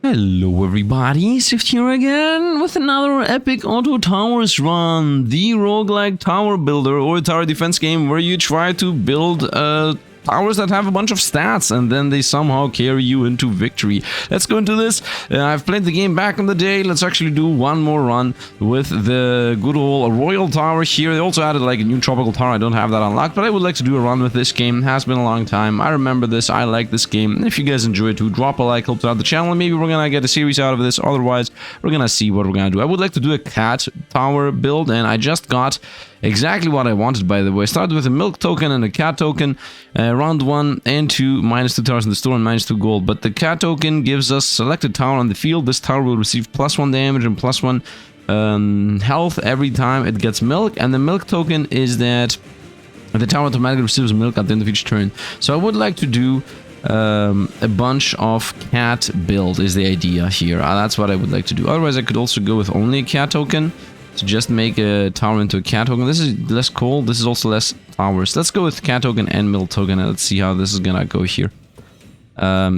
Hello everybody, Sifd here again with another epic auto towers run. The roguelike tower builder or tower defense game where you try to build towers that have a bunch of stats and then they somehow carry you into victory. Let's go into this. I've played the game back in the day. Let's actually do one more run with the good old royal tower here. They also added like a new tropical tower. I don't have that unlocked, but I would like to do a run with this game. It has been a long time. I remember this. I like this game. If you guys enjoy it too, drop a like, helps out the channel. Maybe we're gonna get a series out of this. Otherwise, we're gonna see what we're gonna do. I would like to do a cat tower build, and I just got exactly what I wanted, by the way. I started with a milk token and a cat token. Round 1 and 2, -2 towers in the store and -2 gold. But the cat token gives us selected tower on the field. This tower will receive +1 damage and +1 health every time it gets milk. And the milk token is that the tower automatically receives milk at the end of each turn. So I would like to do a bunch of cat build is the idea here. That's what I would like to do. Otherwise, I could also go with only a cat token. To just make a tower into a cat token. This is less coal. This is also less towers. Let's go with cat token and milk token, and let's see how this is gonna go here.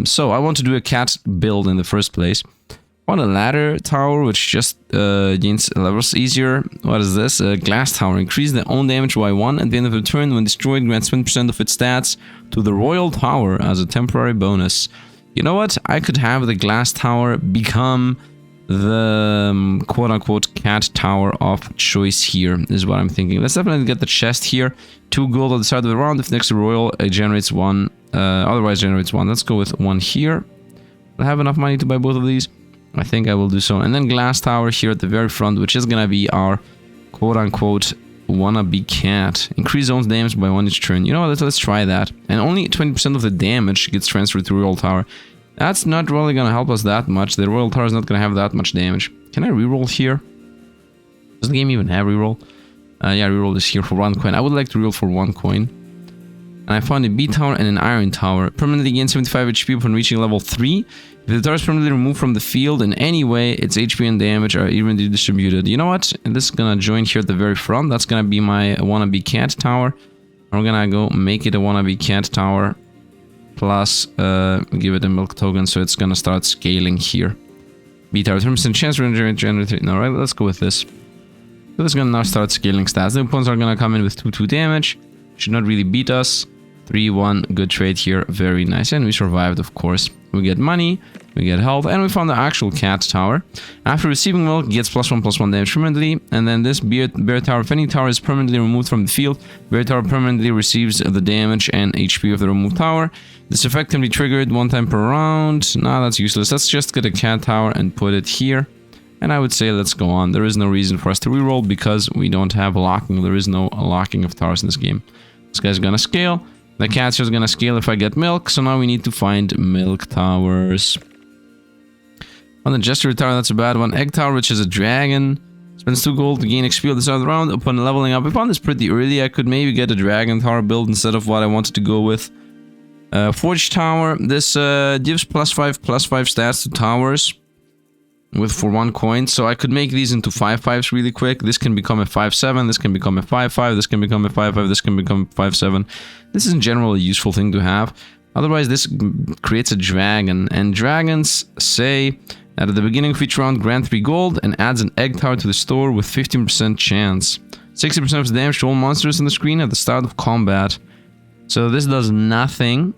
So I want to do a cat build in the first place. I want a ladder tower, which just gains levels easier. What is this? A glass tower. Increase the own damage by 1 at the end of the turn. When destroyed, grants 20% of its stats to the royal tower as a temporary bonus. You know what? I could have the glass tower become the quote-unquote cat tower of choice here is what I'm thinking. Let's definitely get the chest here. 2 gold at the start of the round. If next to royal, it generates 1. Otherwise generates 1. Let's go with 1 here. I have enough money to buy both of these. I think I will do so. And then glass tower here at the very front, which is gonna be our quote-unquote wannabe cat. Increase zone's damage by 1 each turn. You know what? Let's try that. And only 20% of the damage gets transferred to royal tower. That's not really gonna help us that much. The royal tower is not gonna have that much damage. Can I reroll here? Does the game even have reroll? Yeah, reroll is here for 1 coin. I would like to reroll for 1 coin. And I found a B tower and an iron tower. Permanently gain 75 HP upon reaching level 3. If the tower is permanently removed from the field in any way, its HP and damage are evenly distributed. You know what? And this is gonna join here at the very front. That's gonna be my wannabe cat tower. I'm gonna go make it a wannabe cat tower. Plus, give it a milk token, so it's gonna start scaling here. B tower, 10% chance to generate 3. No, right, let's go with this. So this is gonna now start scaling stats. The opponents are gonna come in with 2/2 damage. Should not really beat us. 3-1, good trade here, very nice. And we survived, of course. We get money, we get health, and we found the actual cat tower. After receiving milk, it gets +1/+1 damage permanently. And then this bear tower, if any tower is permanently removed from the field, bear tower permanently receives the damage and HP of the removed tower. This effect can be triggered 1 time per round. Nah, that's useless. Let's just get a cat tower and put it here. And I would say let's go on. There is no reason for us to reroll because we don't have locking. There is no locking of towers in this game. This guy's gonna scale. The cat's just gonna scale if I get milk, so now we need to find milk towers. On the Jester tower, that's a bad one. Egg tower, which is a dragon. Spends 2 gold to gain XP at the start of the round. Upon leveling up, I found this pretty early. I could maybe get a dragon tower build instead of what I wanted to go with. Forge tower. This gives +5/+5 stats to towers for 1 coin. So I could make these into 5/5s really quick. This can become a 5/7. This can become a 5/5. This can become a 5/5. This can become a 5/7. This is in general a useful thing to have. Otherwise, this creates a dragon. And dragons say that at the beginning of each round, grant 3 gold and adds an egg tower to the store with 15% chance. 60% of the damage to all monsters on the screen at the start of combat. So this does nothing.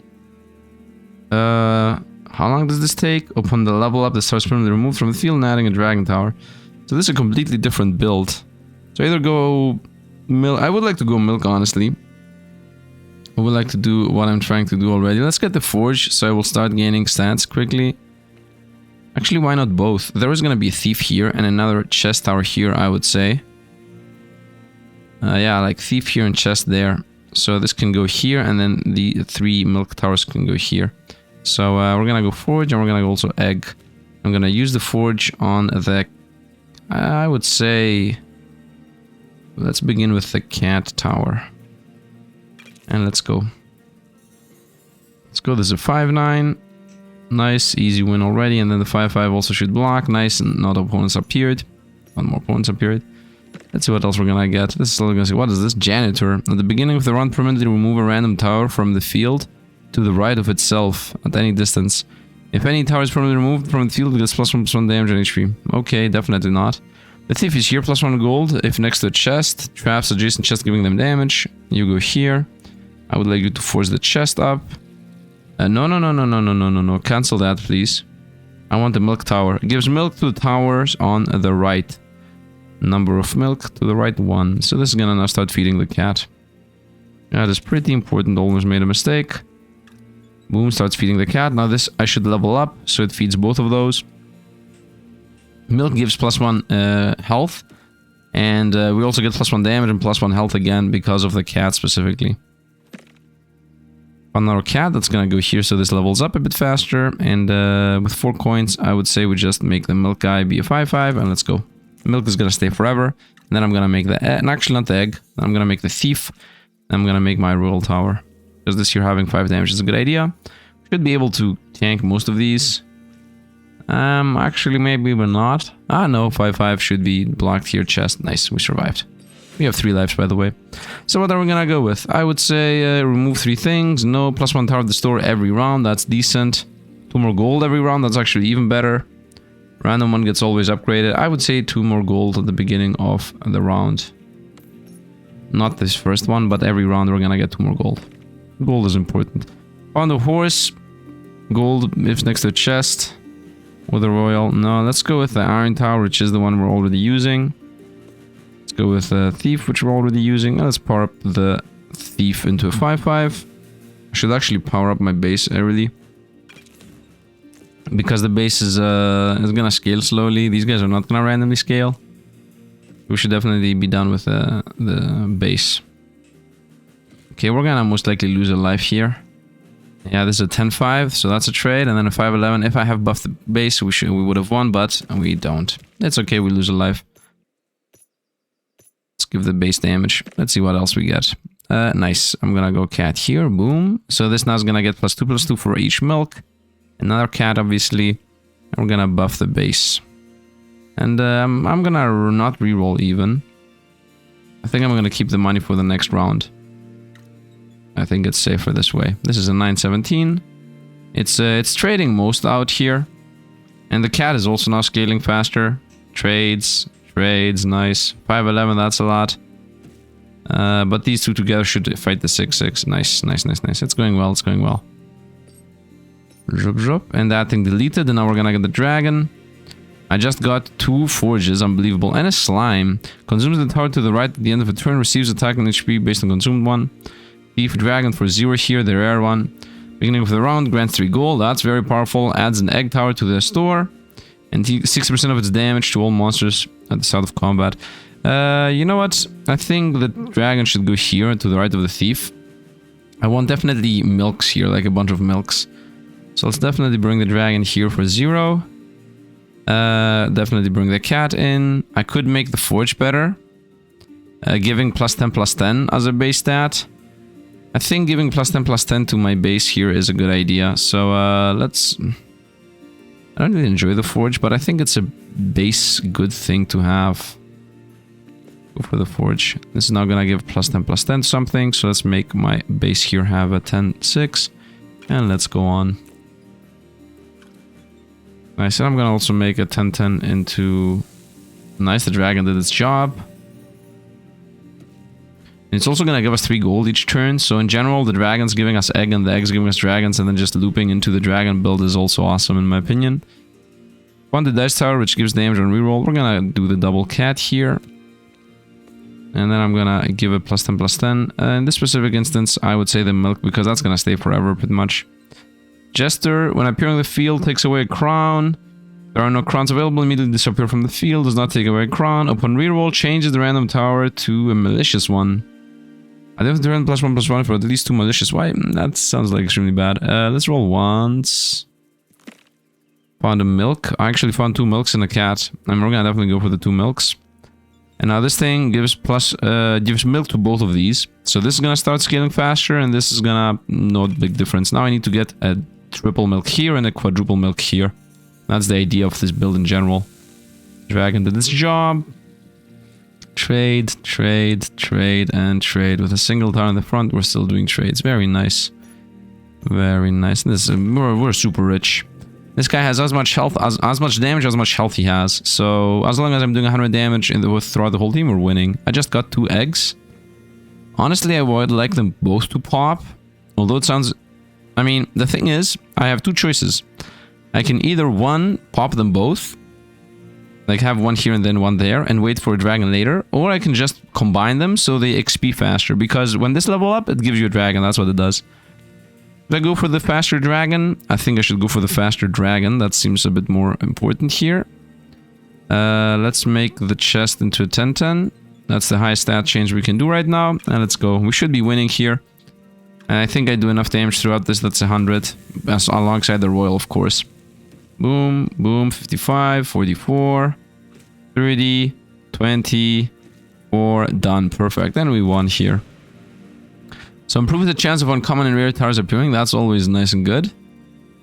How long does this take? Upon the level up, the star is permanently removed from the field and adding a dragon tower. So this is a completely different build. So either go milk. I would like to go milk, honestly. I would like to do what I'm trying to do already. Let's get the forge, so I will start gaining stats quickly. Actually, why not both? There is going to be a thief here and another chest tower here, I would say. Yeah, like thief here and chest there. So this can go here, and then the 3 milk towers can go here. So we're gonna go forge, and we're gonna go also egg. I'm gonna use the forge on the... I would say... Let's begin with the cat tower. And let's go. Let's go, there's a 5/9. Nice, easy win already. And then the 5/5 also should block. Nice, and not opponents appeared. 1 more opponents appeared. Let's see what else we're gonna get. This is still gonna see. What is this? Janitor. At the beginning of the round, permanently remove a random tower from the field to the right of itself at any distance. If any tower is permanently removed from the field, it gets +1/+1 damage and HP. Okay, definitely not. The thief is here, +1 gold. If next to a chest, traps adjacent chest giving them damage. You go here. I would like you to force the chest up. No. Cancel that, please. I want the milk tower. It gives milk to the towers on the right. Number of milk to the right, 1. So this is gonna now start feeding the cat. That is pretty important. Almost made a mistake. Boom, starts feeding the cat. Now this I should level up, so it feeds both of those. Milk gives +1 health. And we also get +1 damage and +1 health again because of the cat specifically. Another cat, that's gonna go here, so this levels up a bit faster. And with 4 coins, I would say we just make the milk guy be a 5/5, and let's go. Milk is gonna stay forever. And then I'm gonna make the egg, and actually not the egg. I'm gonna make the thief. I'm gonna make my royal tower. Because this here having 5 damage is a good idea. Should be able to tank most of these. Actually maybe we're not. Ah no, 5/5 should be blocked here, chest. Nice, we survived. We have 3 lives, by the way. So what are we gonna go with? I would say remove 3 things. No, +1 tower at the store every round. That's decent. 2 more gold every round. That's actually even better. Random one gets always upgraded. I would say 2 more gold at the beginning of the round. Not this first one, but every round we're gonna get 2 more gold. Gold is important. On the horse, gold if next to a chest. Or the royal. No, let's go with the iron tower, which is the one we're already using. Let's go with the thief, which we're already using. Let's power up the thief into a 5/5. I should actually power up my base early. Because the base is gonna scale slowly. These guys are not gonna randomly scale. We should definitely be done with the base. Okay, we're gonna most likely lose a life here. Yeah, this is a 10/5, so that's a trade, and then a 5/11. If I have buffed the base, we would have won, but we don't. It's okay, we lose a life. Let's give the base damage. Let's see what else we get. Nice. I'm gonna go cat here. Boom. So this now is gonna get +2/+2 for each milk. Another cat, obviously. And we're gonna buff the base. And I'm gonna not reroll even. I think I'm gonna keep the money for the next round. I think it's safer this way. This is a 9/17. It's trading most out here. And the cat is also now scaling faster. Trades, nice. 5/11, that's a lot. But these two together should fight the 6/6. Nice. It's going well, Zhup. And that thing deleted, and now we're gonna get the dragon. I just got 2 forges, unbelievable. And a slime. Consumes the tower to the right at the end of a turn, receives attack and HP based on consumed one. Thief dragon for 0 here, the rare one. Beginning of the round, grants 3 gold, that's very powerful. Adds an egg tower to the store. And 60% of its damage to all monsters at the start of combat. You know what? I think the dragon should go here to the right of the thief. I want definitely milks here, like a bunch of milks. So let's definitely bring the dragon here for 0. Definitely bring the cat in. I could make the forge better. Giving +10/+10 as a base stat. I think giving +10/+10 to my base here is a good idea. So let's... I don't really enjoy the forge, but I think it's a base good thing to have. Go for the forge. This is now gonna give +10/+10 something. So let's make my base here have a 10/6. And let's go on. Nice, and I'm gonna also make a 10/10 into... Nice, the dragon did its job. It's also gonna give us 3 gold each turn, so in general the dragon's giving us egg and the egg's giving us dragons, and then just looping into the dragon build is also awesome in my opinion. On the dice tower, which gives damage on reroll, we're gonna do the double cat here. And then I'm gonna give it +10/+10. In this specific instance, I would say the milk, because that's gonna stay forever pretty much. Jester, when appearing in the field, takes away a crown. There are no crowns available, immediately disappear from the field, does not take away a crown. Upon reroll, changes the random tower to a malicious one. I have to run +1/+1 for at least 2 malicious. Why? That sounds like extremely bad. Let's roll once. Found a milk. I actually found 2 milks and a cat. And we're gonna definitely go for the 2 milks. And now this thing gives gives milk to both of these. So this is gonna start scaling faster, and this is gonna... No big difference. Now I need to get a triple milk here and a quadruple milk here. That's the idea of this build in general. Dragon did its job. Trade, and trade. With a single tower in the front, we're still doing trades. Very nice. Very nice. This is, we're super rich. This guy has as much health, as much damage, as much health he has. So as long as I'm doing 100 damage throughout the whole team, we're winning. I just got 2 eggs. Honestly, I would like them both to pop. Although it sounds... I mean, the thing is, I have 2 choices. I can either, one, pop them both. Like have one here and then one there and wait for a dragon later. Or I can just combine them so they XP faster. Because when this level up, it gives you a dragon. That's what it does. Should I go for the faster dragon? I think I should go for the faster dragon. That seems a bit more important here. Let's make the chest into a 10-10. That's the highest stat change we can do right now. And let's go. We should be winning here. And I think I do enough damage throughout this. That's 100. That's alongside the royal, of course. Boom, boom, 55, 44, 30, 24, done. Perfect. And we won here. So improve the chance of uncommon and rare towers appearing. That's always nice and good.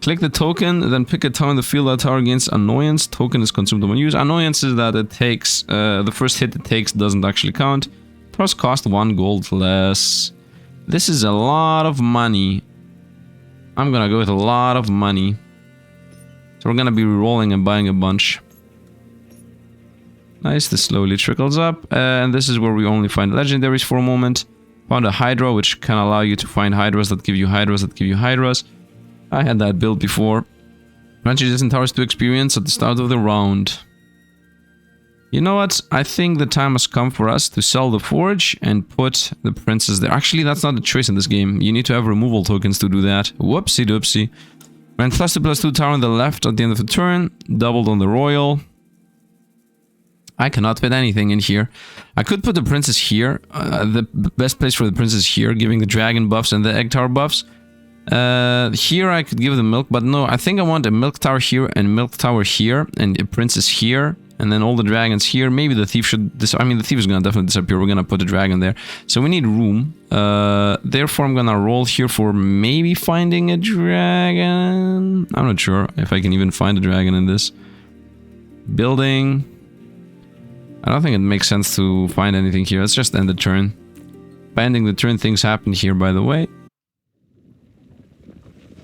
Click the token, then pick a tower in the field. That tower gains annoyance. Token is consumed when used. Annoyance is that it takes, the first hit it takes doesn't actually count. Towers cost 1 gold less. This is a lot of money. I'm gonna go with a lot of money. So we're gonna be re-rolling and buying a bunch. Nice, this slowly trickles up. And this is where we only find legendaries for a moment. Found a Hydra, which can allow you to find Hydras that give you Hydras that give you Hydras. I had that build before. Grant you distant towers to experience at the start of the round. You know what? I think the time has come for us to sell the forge and put the princess there. Actually, that's not a choice in this game. You need to have removal tokens to do that. Whoopsie doopsie. Grant +2/+2 tower on the left at the end of the turn. Doubled on the royal. I cannot fit anything in here. I could put the princess here. The best place for the princess here, giving the dragon buffs and the egg tower buffs. Here I could give the milk, but no, I think I want a milk tower here and milk tower here and a princess here. And then all the dragons here. Maybe the thief should... I mean, the thief is gonna definitely disappear. We're gonna put a dragon there. So we need room. Therefore, I'm gonna roll here for maybe finding a dragon. I'm not sure if I can even find a dragon in this. Building... I don't think it makes sense to find anything here. Let's just end the turn. By ending the turn, things happen here, by the way.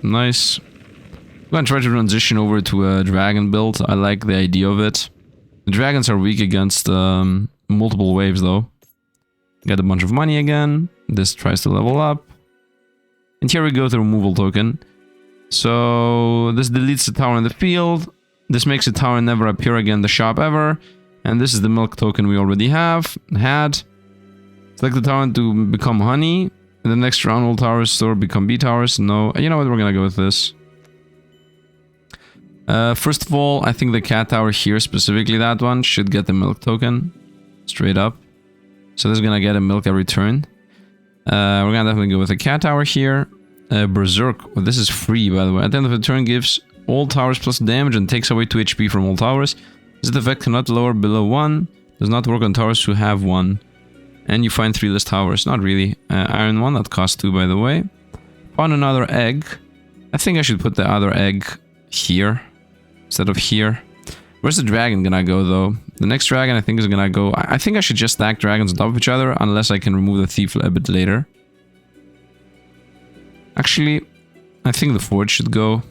Nice. I'm gonna try to transition over to a dragon build. I like the idea of it. The dragons are weak against multiple waves, though. Get a bunch of money again. This tries to level up. And here we go, the removal token. So this deletes the tower in the field. This makes the tower never appear again in the shop ever. And this is the milk token we already had. Select the tower to become honey. And the next round all towers store become bee towers. No, you know what, we're gonna go with this. First of all, I think the cat tower here, specifically that one, should get the milk token. Straight up. So this is gonna get a milk every turn. We're gonna definitely go with the cat tower here. Berserk, well, this is free by the way. At the end of the turn gives all towers plus damage and takes away 2 HP from all towers. This effect cannot lower below 1. Does not work on towers who have 1. And you find 3 less towers. Not really. Iron 1, that costs 2 by the way. Found another egg. I think I should put the other egg here. Instead of here. Where's the dragon gonna go though? The next dragon I think is gonna go... I think I should just stack dragons on top of each other. Unless I can remove the thief a bit later. Actually, I think the forge should go.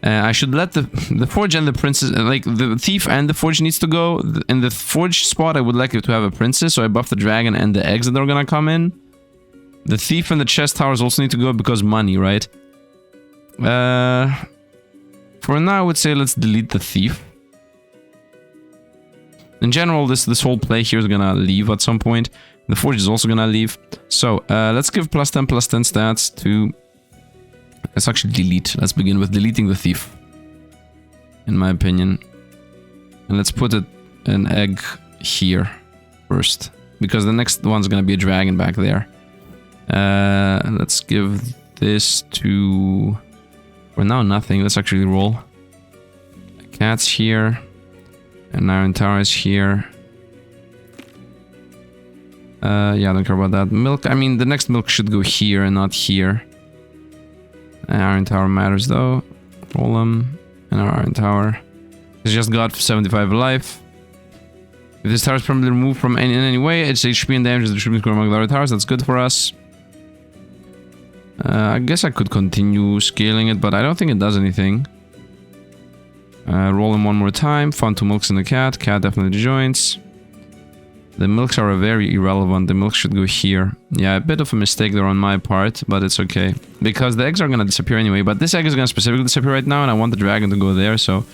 I should let the forge and the princess, like the thief and the forge needs to go. In the forge spot, I would like it to have a princess, so I buff the dragon and the eggs that are gonna come in. The thief and the chest towers also need to go because money, right? For now, I would say let's delete the thief. In general, this whole play here is gonna leave at some point. The forge is also gonna leave. So let's give +10/+10 stats to... Let's actually delete. Let's begin with deleting the thief. In my opinion. And let's put an egg here first. Because the next one's gonna be a dragon back there. Let's give this to... For now, nothing. Let's actually roll. A cat's here. An iron tower is here. Yeah, I don't care about that. Milk, I mean, the next milk should go here and not here. Iron tower matters though. Roll them. And our iron tower. It's just got 75 life. If this tower is permanently removed from in any way, its HP and damage is distributed among the other towers. That's good for us. I guess I could continue scaling it, but I don't think it does anything. Roll him one more time. Found 2 milks in the cat. Cat definitely joins. The milks are very irrelevant. The milk should go here. Yeah, a bit of a mistake there on my part, but it's okay. Because the eggs are gonna disappear anyway. But this egg is gonna specifically disappear right now, and I want the dragon to go there, so...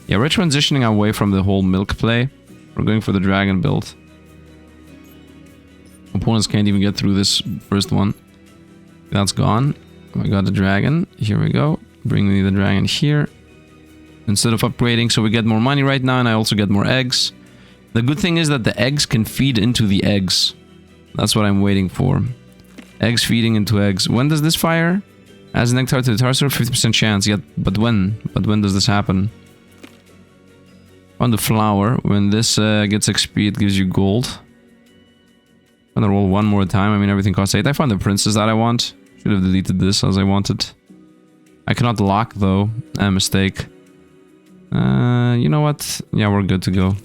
Yeah, we're transitioning away from the whole milk play. We're going for the dragon build. Opponents can't even get through this first one. That's gone. I got the dragon. Here we go. Bring me the dragon here. Instead of upgrading, so we get more money right now, and I also get more eggs. The good thing is that the eggs can feed into the eggs. That's what I'm waiting for. Eggs feeding into eggs. When does this fire? Adds nectar to the tarsier, 50% chance. Yeah, but when? But when does this happen? On the flower, when this gets XP, it gives you gold. I'm gonna roll one more time. I mean, everything costs 8. I found the princess that I want. Should have deleted this as I wanted. I cannot lock, though. A mistake. You know what? Yeah, we're good to go.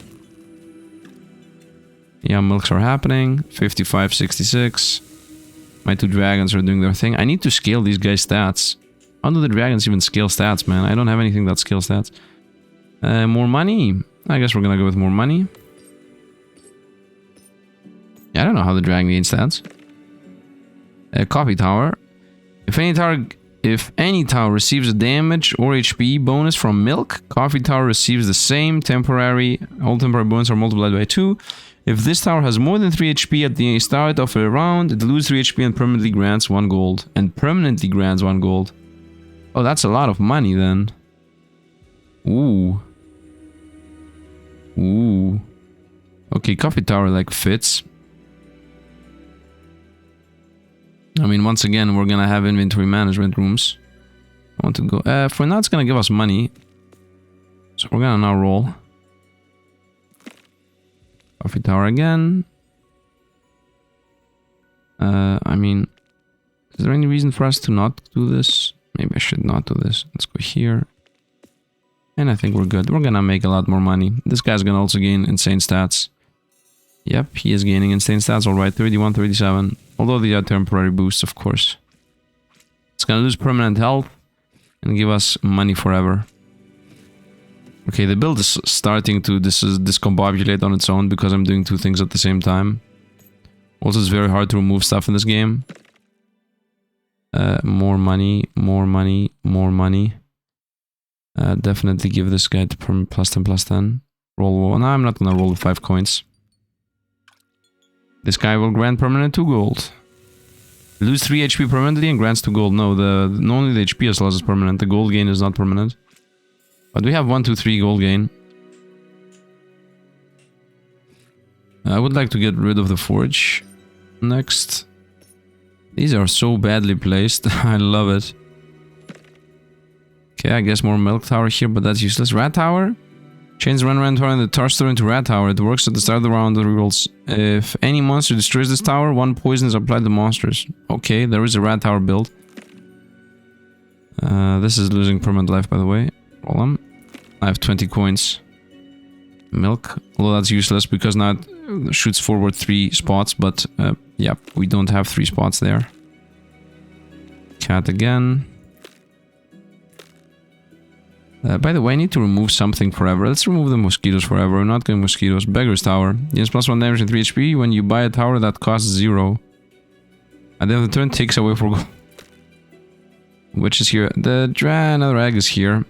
Yeah, milks are happening. 55, 66. My 2 dragons are doing their thing. I need to scale these guys' stats. How do the dragons even scale stats, man? I don't have anything that scales stats. More money. I guess we're gonna go with more money. Yeah, I don't know how the dragon gains stats. Coffee tower. If any tower receives a damage or HP bonus from milk, coffee tower receives the same temporary. All temporary bonuses are multiplied by 2. If this tower has more than 3 HP at the start of a round, it loses 3 HP and permanently grants 1 gold. Oh, that's a lot of money then. Ooh. Ooh. Okay, coffee tower like fits. I mean, once again, we're gonna have inventory management rooms. I want to go... for now, it's gonna give us money. So we're gonna now roll. Coffee tower again. I mean... Is there any reason for us to not do this? Maybe I should not do this. Let's go here. And I think we're good. We're gonna make a lot more money. This guy's gonna also gain insane stats. Yep, he is gaining insane stats, alright. 31, 37. Although they are temporary boosts, of course. It's gonna lose permanent health and give us money forever. Okay, the build is starting to discombobulate on its own because I'm doing 2 things at the same time. Also, it's very hard to remove stuff in this game. More money, more money, more money. Definitely give this guy to plus 10, plus 10. Roll 1. No, I'm not gonna roll the 5 coins. This guy will grant permanent 2 gold. Lose 3 HP permanently and grants 2 gold. No, only the HP as loss is permanent. The gold gain is not permanent. But we have 1, 2, 3 gold gain. I would like to get rid of the forge next. These are so badly placed. I love it. Okay, I guess more milk tower here, but that's useless. Rat tower? Change the ran tower and the tar store into rat tower. It works at the start of the round of the rules. If any monster destroys this tower, 1 poison is applied to monsters. Okay, there is a rat tower build. This is losing permanent life, by the way. Roll them. I have 20 coins. Milk. Although that's useless because now it shoots forward 3 spots, but yeah, we don't have 3 spots there. Cat again. By the way, I need to remove something forever. Let's remove the mosquitoes forever. We're not going mosquitoes. Beggar's Tower. Gains plus 1 damage and 3 HP when you buy a tower that costs 0. At the end of the turn, takes away 4 gold. Which is here. Another egg is here.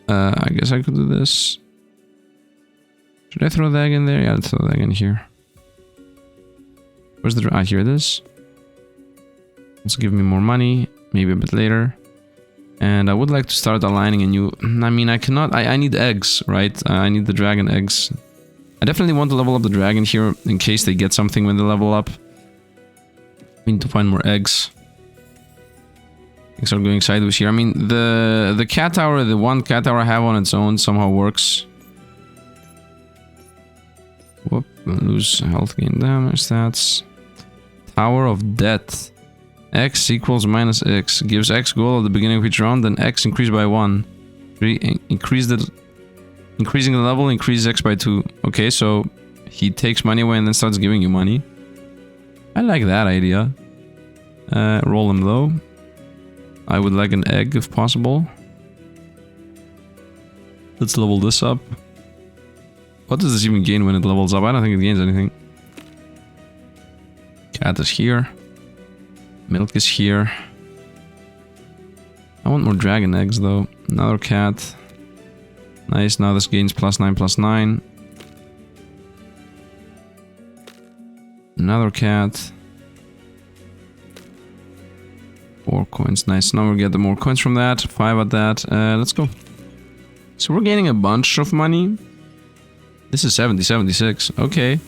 I guess I could do this. Should I throw the egg in there? Yeah, let's throw the egg in here. Where's the... here it is. Let's give me more money. Maybe a bit later. And I would like to start aligning a new... I mean, I cannot... I need eggs, right? I need the dragon eggs. I definitely want to level up the dragon here in case they get something when they level up. We need to find more eggs. Things are going sideways here. I mean, the cat tower, the 1 cat tower I have on its own somehow works. Whoop, lose health gain damage stats. Tower of Death. X equals minus X. Gives X gold at the beginning of each round, then X increased by 1. Increasing the level, increase X by 2. Okay, so he takes money away and then starts giving you money. I like that idea. Roll him though. I would like an egg if possible. Let's level this up. What does this even gain when it levels up? I don't think it gains anything. Cat is here. Milk is here. I want more dragon eggs though. Another cat. Nice, now this gains +9/+9. Another cat. 4 coins, nice. Now we get the more coins from that. 5 at that. Let's go. So we're gaining a bunch of money. This is 76. Okay.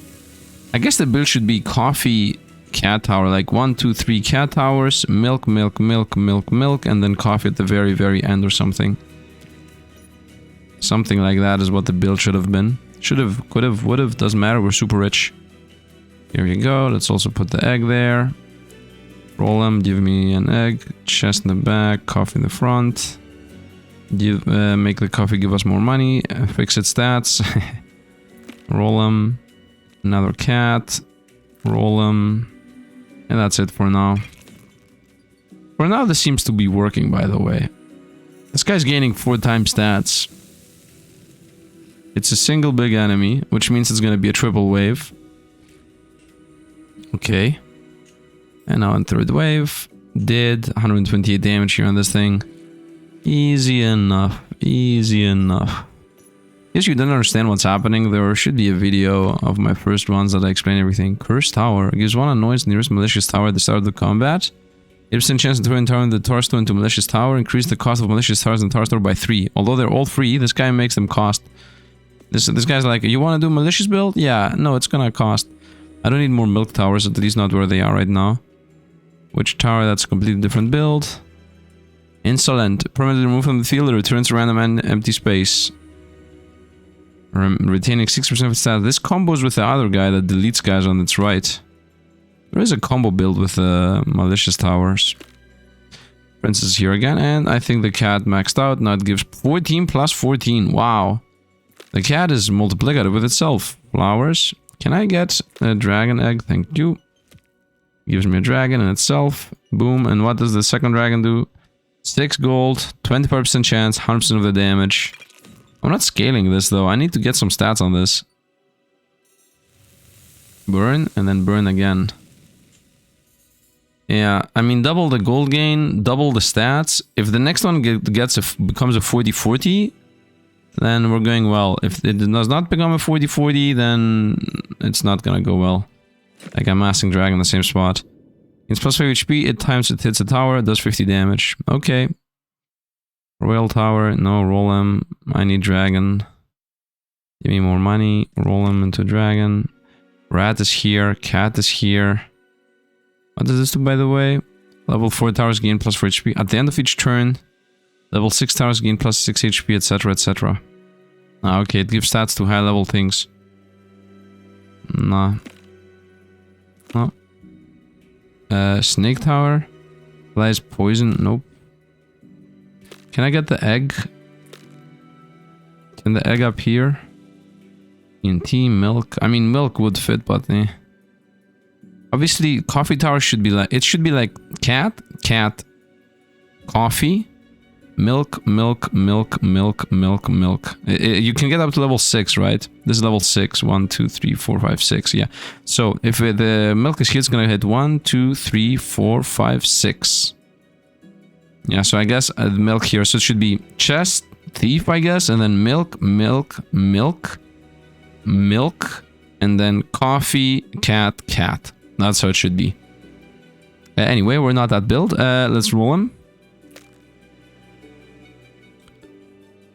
I guess the build should be coffee, cat tower. Like 1, 2, 3 cat towers. Milk, milk, milk, milk, milk. And then coffee at the very, very end or something. Something like that is what the build should have been. Should have, could have, would have. Doesn't matter. We're super rich. Here you go. Let's also put the egg there. Roll them. Give me an egg. Chest in the back. Coffee in the front. Give, make the coffee give us more money. Fix its stats. Roll them. Another cat. Roll them. And that's it for now. For now, this seems to be working, by the way. This guy's gaining 4 times stats. It's a single big enemy, which means it's going to be a triple wave. Okay. And now in third wave. Did 128 damage here on this thing. Easy enough. Easy enough. If you don't understand what's happening, there should be a video of my first ones that I explain everything. Cursed Tower. Gives 1 annoyance nearest malicious tower at the start of the combat. 8% chance to turn the tower store into malicious tower. Increase the cost of malicious towers in the tower store by 3. Although they're all free, this guy makes them cost. This guy's like, you want to do malicious build? Yeah, no, it's gonna cost. I don't need more milk towers, at least not where they are right now. Which tower? That's a completely different build. Insolent. Permanently removed from the field, it returns random and empty space. Retaining 6% of its stats. This combos with the other guy that deletes guys on its right. There is a combo build with malicious towers. Princess here again, and I think the cat maxed out. Now it gives 14 plus 14. Wow. The cat is multiplicative with itself. Flowers. Can I get a dragon egg? Thank you. Gives me a dragon in itself. Boom. And what does the second dragon do? 6 gold, 25% chance, 100% of the damage. I'm not scaling this though. I need to get some stats on this. Burn and then burn again. Yeah, I mean double the gold gain, double the stats. If the next one becomes a 40-40, then we're going well. If it does not become a 40-40, then it's not gonna go well. Like I'm massing dragon in the same spot. It's plus 5 HP, it times it hits a tower, it does 50 damage. Okay. Royal tower, no, roll him. I need dragon. Give me more money, roll him into dragon. Rat is here, cat is here. What does this do, by the way? Level 4 towers gain plus 4 HP. At the end of each turn, level 6 towers gain plus 6 HP, etc, etc. Ah, okay, it gives stats to high level things. Nah. No. Snake tower. Applies poison. Nope. Can I get the egg? Can the egg up here? In tea, milk. I mean, milk would fit, but eh. Obviously, coffee tower should be like... It should be like cat, cat, coffee, milk, milk, milk, milk, milk, milk. You can get up to level 6, right? This is level 6. 1, 2, 3, 4, 5, 6. Yeah. So, if the milk is here, it's gonna hit 1, 2, 3, 4, 5, 6. Yeah, so I guess milk here. So it should be chest, thief, I guess, and then milk, milk, milk, milk, and then coffee, cat, cat. That's how it should be. Anyway, we're not that build. Let's roll him.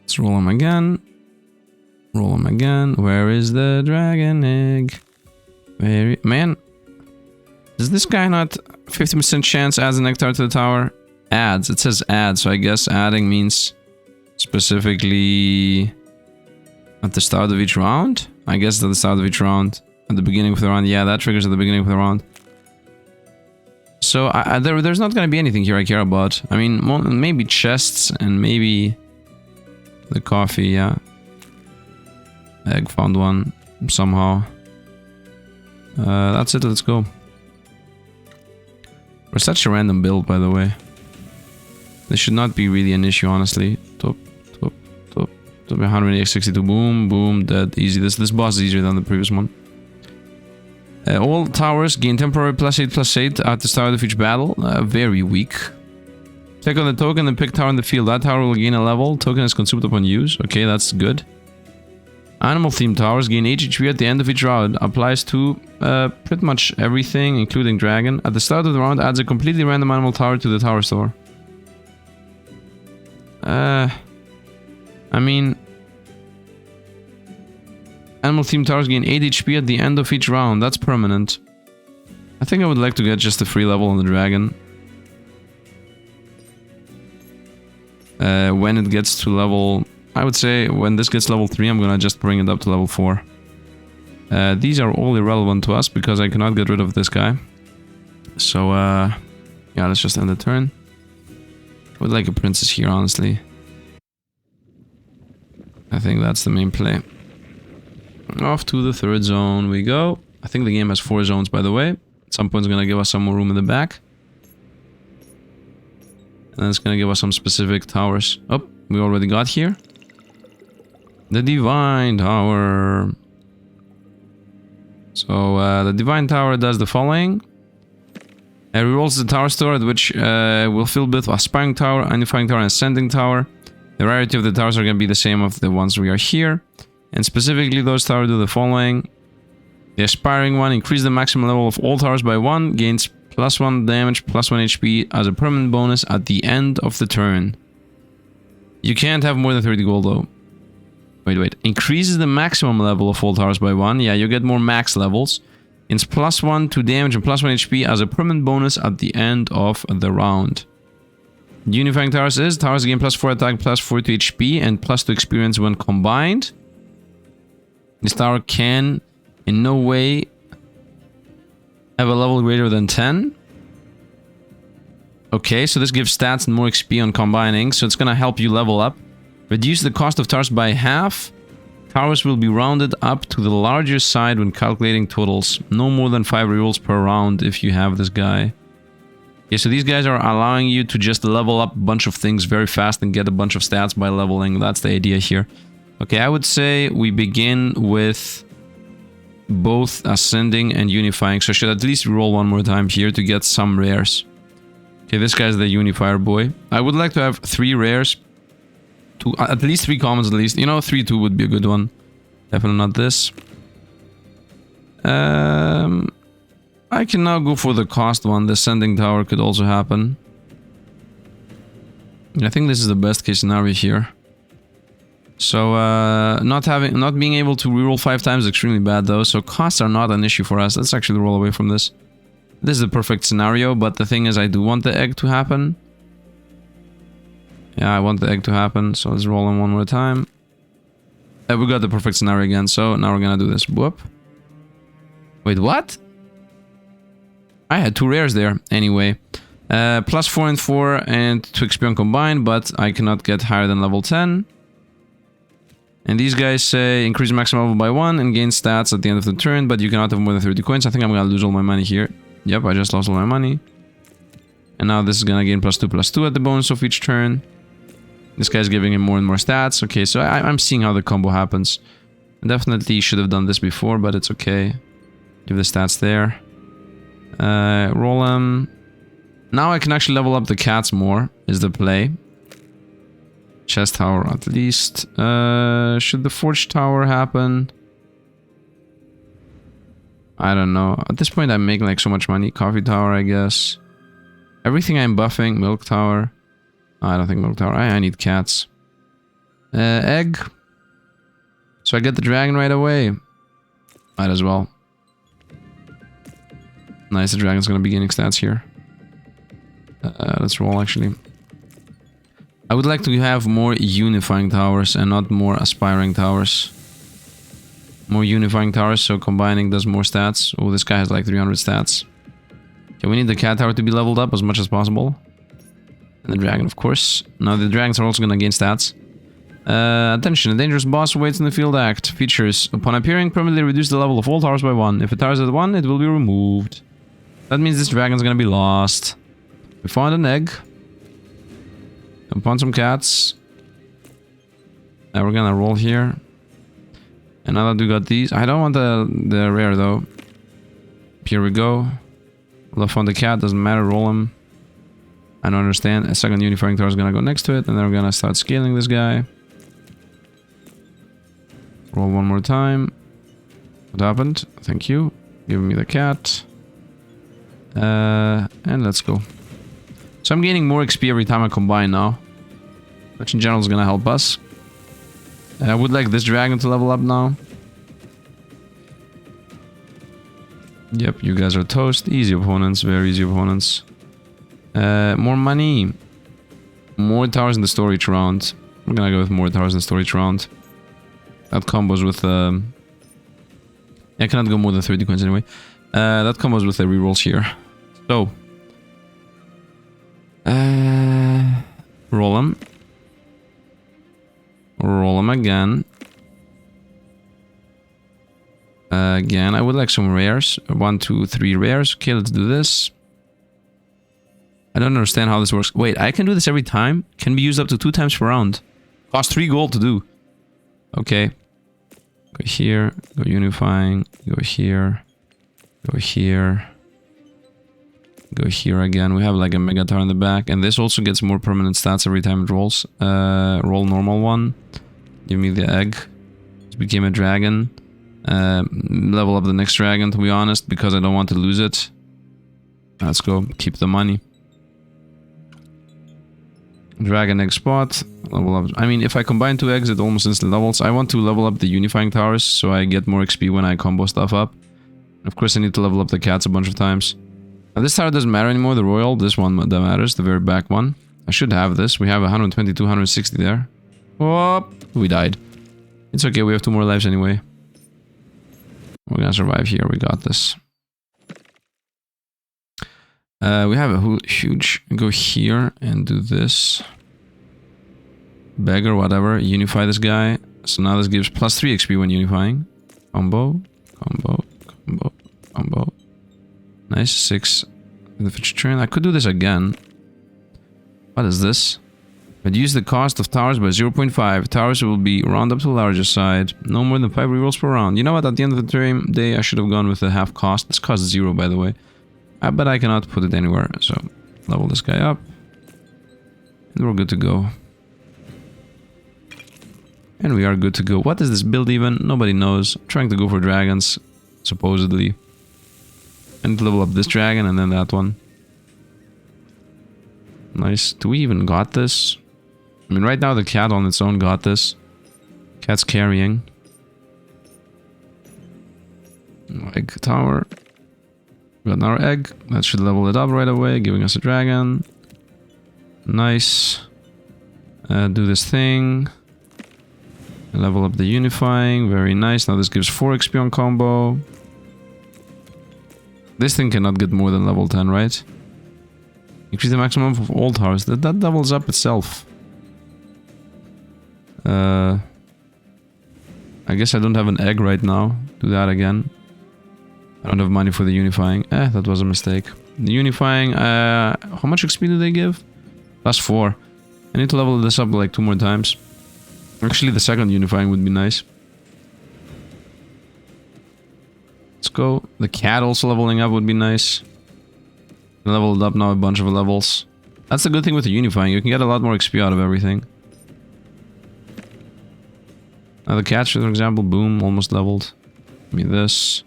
Let's roll him again. Roll him again. Where is the dragon egg? Man, does this guy not 50% chance adds an egg tower to the tower? Adds. It says add, so I guess adding means specifically at the start of each round? I guess at the start of each round. At the beginning of the round. Yeah, that triggers at the beginning of the round. So there's not going to be anything here I care about. I mean, maybe chests and maybe the coffee, yeah. Egg, found one somehow. That's it, let's go. We're such a random build, by the way. This should not be really an issue, honestly. Top, top, top, So 162. Boom, boom, dead. Easy. This boss is easier than the previous one. All towers gain temporary +8/+8 at the start of each battle. Very weak. Check on the token and pick tower in the field. That tower will gain a level. Token is consumed upon use. Okay, that's good. Animal themed towers gain HP at the end of each round. Applies to pretty much everything, including dragon. At the start of the round, adds a completely random animal tower to the tower store. I mean, animal themed towers gain 8 HP at the end of each round. That's permanent. I think I would like to get just a free level on the dragon. When it gets to level... I would say when this gets level 3, I'm gonna just bring it up to level 4. These are all irrelevant to us because I cannot get rid of this guy. So, yeah, let's just end the turn. I would like a princess here, honestly. I think that's the main play. Off to the third zone we go. I think the game has 4 zones, by the way. At some point it's gonna give us some more room in the back. And then it's gonna give us some specific towers. Oh, we already got here. The Divine Tower. So, the Divine Tower does the following. It rerolls the tower store, which will fill both Aspiring Tower, Unifying Tower, and Ascending Tower. The rarity of the towers are going to be the same of the ones we are here. And specifically, those towers do the following. The Aspiring one, increase the maximum level of all towers by 1, gains +1 damage, +1 HP as a permanent bonus at the end of the turn. You can't have more than 30 gold though. Wait. Increases the maximum level of all towers by 1. Yeah, you get more max levels. Gains +1 to damage and +1 HP as a permanent bonus at the end of the round. Unifying towers is towers gain +4 attack, +4 to HP, and +2 experience when combined. This tower can in no way have a level greater than 10. Okay, so this gives stats and more XP on combining, so it's gonna help you level up. Reduce the cost of towers by half. Towers will be rounded up to the larger side when calculating totals. No more than 5 rerolls per round if you have this guy. Okay, so these guys are allowing you to just level up a bunch of things very fast and get a bunch of stats by leveling. That's the idea here. Okay, I would say we begin with both Ascending and Unifying. So I should at least roll one more time here to get some rares. Okay, this guy's the Unifier boy. I would like to have 3 rares. At least 3 commons at least. You know, 3-2 would be a good one. Definitely not this. I can now go for the cost one. The Ascending Tower could also happen. I think this is the best case scenario here. So, not being able to reroll 5 times is extremely bad though. So costs are not an issue for us. Let's actually roll away from this. This is the perfect scenario, but the thing is I do want the egg to happen. Yeah, I want the egg to happen, so let's roll them one more time. We got the perfect scenario again, so now we're gonna do this. Whoop. Wait, what? I had 2 rares there. Anyway. +4 and 4 and 2 XP on combined, but I cannot get higher than level 10. And these guys say increase maximum level by 1 and gain stats at the end of the turn, but you cannot have more than 30 coins. I think I'm gonna lose all my money here. Yep, I just lost all my money. And now this is gonna gain +2/+2 at the bonus of each turn. This guy's giving him more and more stats. Okay, so I'm seeing how the combo happens. I definitely should have done this before, but it's okay. Give the stats there. Roll them. Now I can actually level up the cats more, is the play. Chest tower at least. Should the forge tower happen? I don't know. At this point I'm making like so much money. Coffee tower, I guess. Everything I'm buffing. Milk tower. I don't think milk tower. I need cats. Egg. So I get the dragon right away. Might as well. Nice, the dragon's gonna be gaining stats here. Let's roll actually. I would like to have more unifying towers and not more aspiring towers. More unifying towers, so combining does more stats. Oh, this guy has like 300 stats. Okay, we need the cat tower to be leveled up as much as possible. And the dragon, of course. Now the dragons are also gonna gain stats. Attention, a dangerous boss waits in the field act. Features. Upon appearing, permanently reduce the level of all towers by 1. If a tower is at 1, it will be removed. That means this dragon's gonna be lost. We found an egg. Upon some cats. We're gonna roll here. And now that we got these, I don't want the rare though. Here we go. Left on the cat, doesn't matter, roll him. I don't understand. A second unifying tower is gonna go next to it, and then we're gonna start scaling this guy. Roll one more time. What happened? Thank you. Give me the cat. And let's go. So I'm gaining more XP every time I combine now, which in general is gonna help us. I would like this dragon to level up now. Yep, you guys are toast. Easy opponents, very easy opponents. More money. More towers in the storage round. I'm gonna go with more towers in the storage round. That combos with... I cannot go more than 30 coins anyway. That combos with the rerolls here. So... roll them. Roll them again. Again, I would like some rares. 1, 2, 3 rares. Okay, let's do this. I don't understand how this works. Wait, I can do this every time? Can be used up to 2 times per round. Cost 3 gold to do. Okay. Go here. Go unifying. Go here. Go here. Go here again. We have like a mega tower in the back. And this also gets more permanent stats every time it rolls. Roll normal one. Give me the egg. It became a dragon. Level up the next dragon, to be honest, because I don't want to lose it. Let's go. Keep the money. Dragon egg spot. Level up. I mean, if I combine 2 eggs, it almost instantly levels. I want to level up the unifying towers, so I get more XP when I combo stuff up. Of course, I need to level up the cats a bunch of times. Now, this tower doesn't matter anymore, the royal. This one that matters, the very back one. I should have this. We have 120, 260 there. Whoop! We died. It's okay, we have 2 more lives anyway. We're gonna survive here, we got this. We have a huge... Go here and do this. Beggar, whatever. Unify this guy. So now this gives plus 3 XP when unifying. Combo. Combo. Combo. Combo. Nice. 6 in the future train. I could do this again. What is this? Reduce the cost of towers by 0.5. Towers will be round up to the larger side. No more than 5 rerolls per round. You know what? At the end of the day, I should have gone with the half cost. This costs 0, by the way. But I cannot put it anywhere. So, level this guy up. And we're good to go. And we are good to go. What is this build even? Nobody knows. I'm trying to go for dragons, supposedly. I need to level up this dragon and then that one. Nice. Do we even got this? I mean, right now the cat on its own got this. Cat's carrying. Egg tower. Got our egg. That should level it up right away, giving us a dragon. Nice. Do this thing. Level up the unifying. Very nice. Now this gives 4 XP on combo. This thing cannot get more than level 10, right? Increase the maximum of all towers. That doubles up itself. I guess I don't have an egg right now. Do that again. I don't have money for the unifying. That was a mistake. The unifying, how much XP do they give? Plus 4. I need to level this up like 2 more times. Actually, the second unifying would be nice. Let's go. The cat also leveling up would be nice. Leveled up now a bunch of levels. That's the good thing with the unifying. You can get a lot more XP out of everything. Now the cat, for example, boom, almost leveled. Give me this.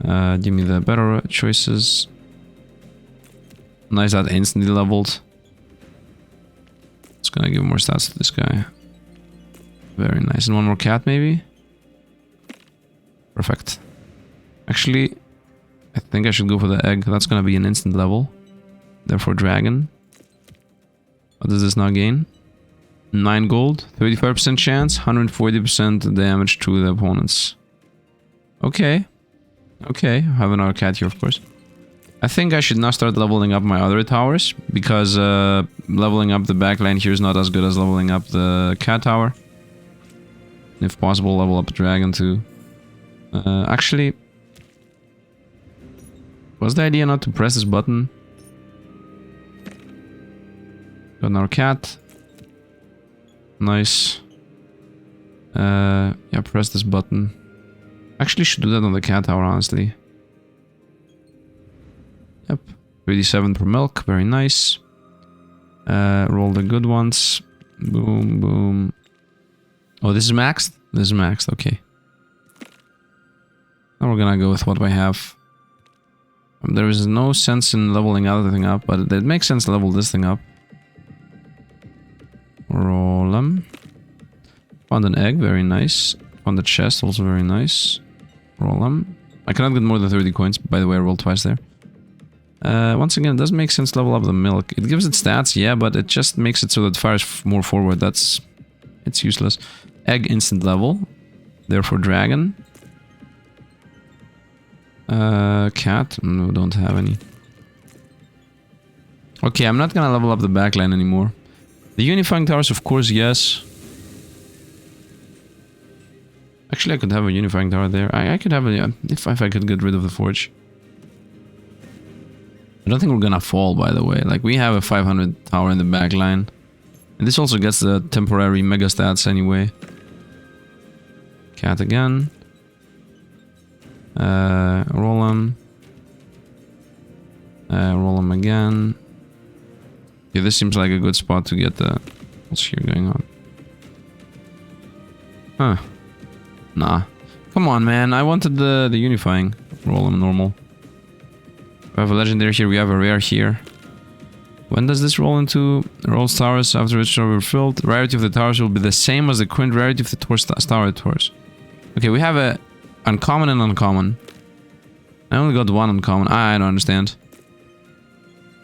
Give me the better choices. Nice, that instantly leveled. It's gonna give more stats to this guy. Very nice. And one more cat, maybe? Perfect. Actually, I think I should go for the egg. That's gonna be an instant level. Therefore, dragon. What does this now gain? 9 gold, 35% chance, 140% damage to the opponents. Okay. Okay, I have another cat here, of course. I think I should now start leveling up my other towers, because leveling up the backline here is not as good as leveling up the cat tower. If possible, level up a dragon too. Actually, was the idea not to press this button? Got another cat. Nice. Yeah, press this button. Actually, should do that on the cat tower, honestly. Yep. 37 per milk, very nice. Roll the good ones. Boom, boom. Oh, this is maxed? This is maxed, okay. Now we're gonna go with what we have. There is no sense in leveling other thing up, but it makes sense to level this thing up. Roll them. Found an egg, very nice. Found the chest, also very nice. Roll them. I cannot get more than 30 coins, by the way, I rolled twice there. Once again, it doesn't make sense to level up the milk. It gives it stats, yeah, but it just makes it so that it fires more forward. It's useless. Egg instant level. Therefore dragon. Cat? No, don't have any. Okay, I'm not gonna level up the backline anymore. The unifying towers, of course, yes. Actually, I could have a unifying tower there. I could have a... Yeah, if I could get rid of the forge. I don't think we're gonna fall, by the way. Like, we have a 500 tower in the backline. And this also gets the temporary mega stats anyway. Cat again. Roll them. Roll them again. Okay, this seems like a good spot to get the... What's here going on? Huh. Nah. Come on, man. I wanted the unifying. Roll them normal. We have a legendary here. We have a rare here. When does this roll into? Rolls towers after which are filled. Rarity of the towers will be the same as the current rarity of the tower towers. Okay, we have a uncommon and uncommon. I only got one uncommon. I don't understand.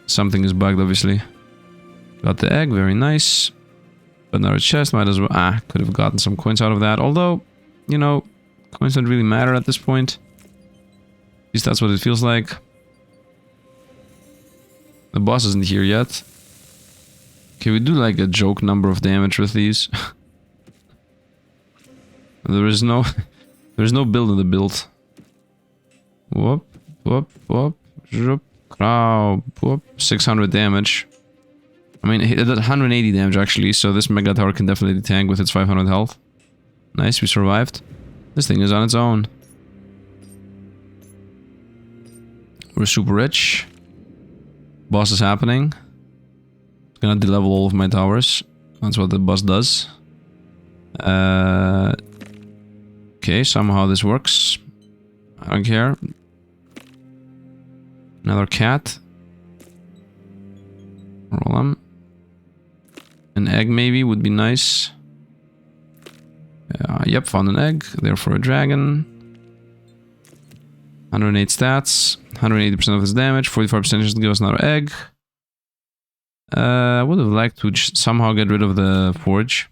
Something is bugged, obviously. Got the egg, very nice. But another chest, might as well... could have gotten some coins out of that. Although, you know, coins don't really matter at this point. At least that's what it feels like. The boss isn't here yet. Okay, we do like a joke number of damage with these. There's no build in the build. Whoop, whoop, whoop, zhoop, crow, whoop, 600 damage. I mean, it did 180 damage actually, so this mega tower can definitely tank with its 500 health. Nice, we survived. This thing is on its own. We're super rich. Boss is happening. It's gonna de-level all of my towers. That's what the boss does. Okay, somehow this works. I don't care. Another cat. Roll them. An egg maybe would be nice. Yep, found an egg. Therefore a dragon. 108 stats. 180% of his damage. 45% just give us another egg. I would have liked to somehow get rid of the forge.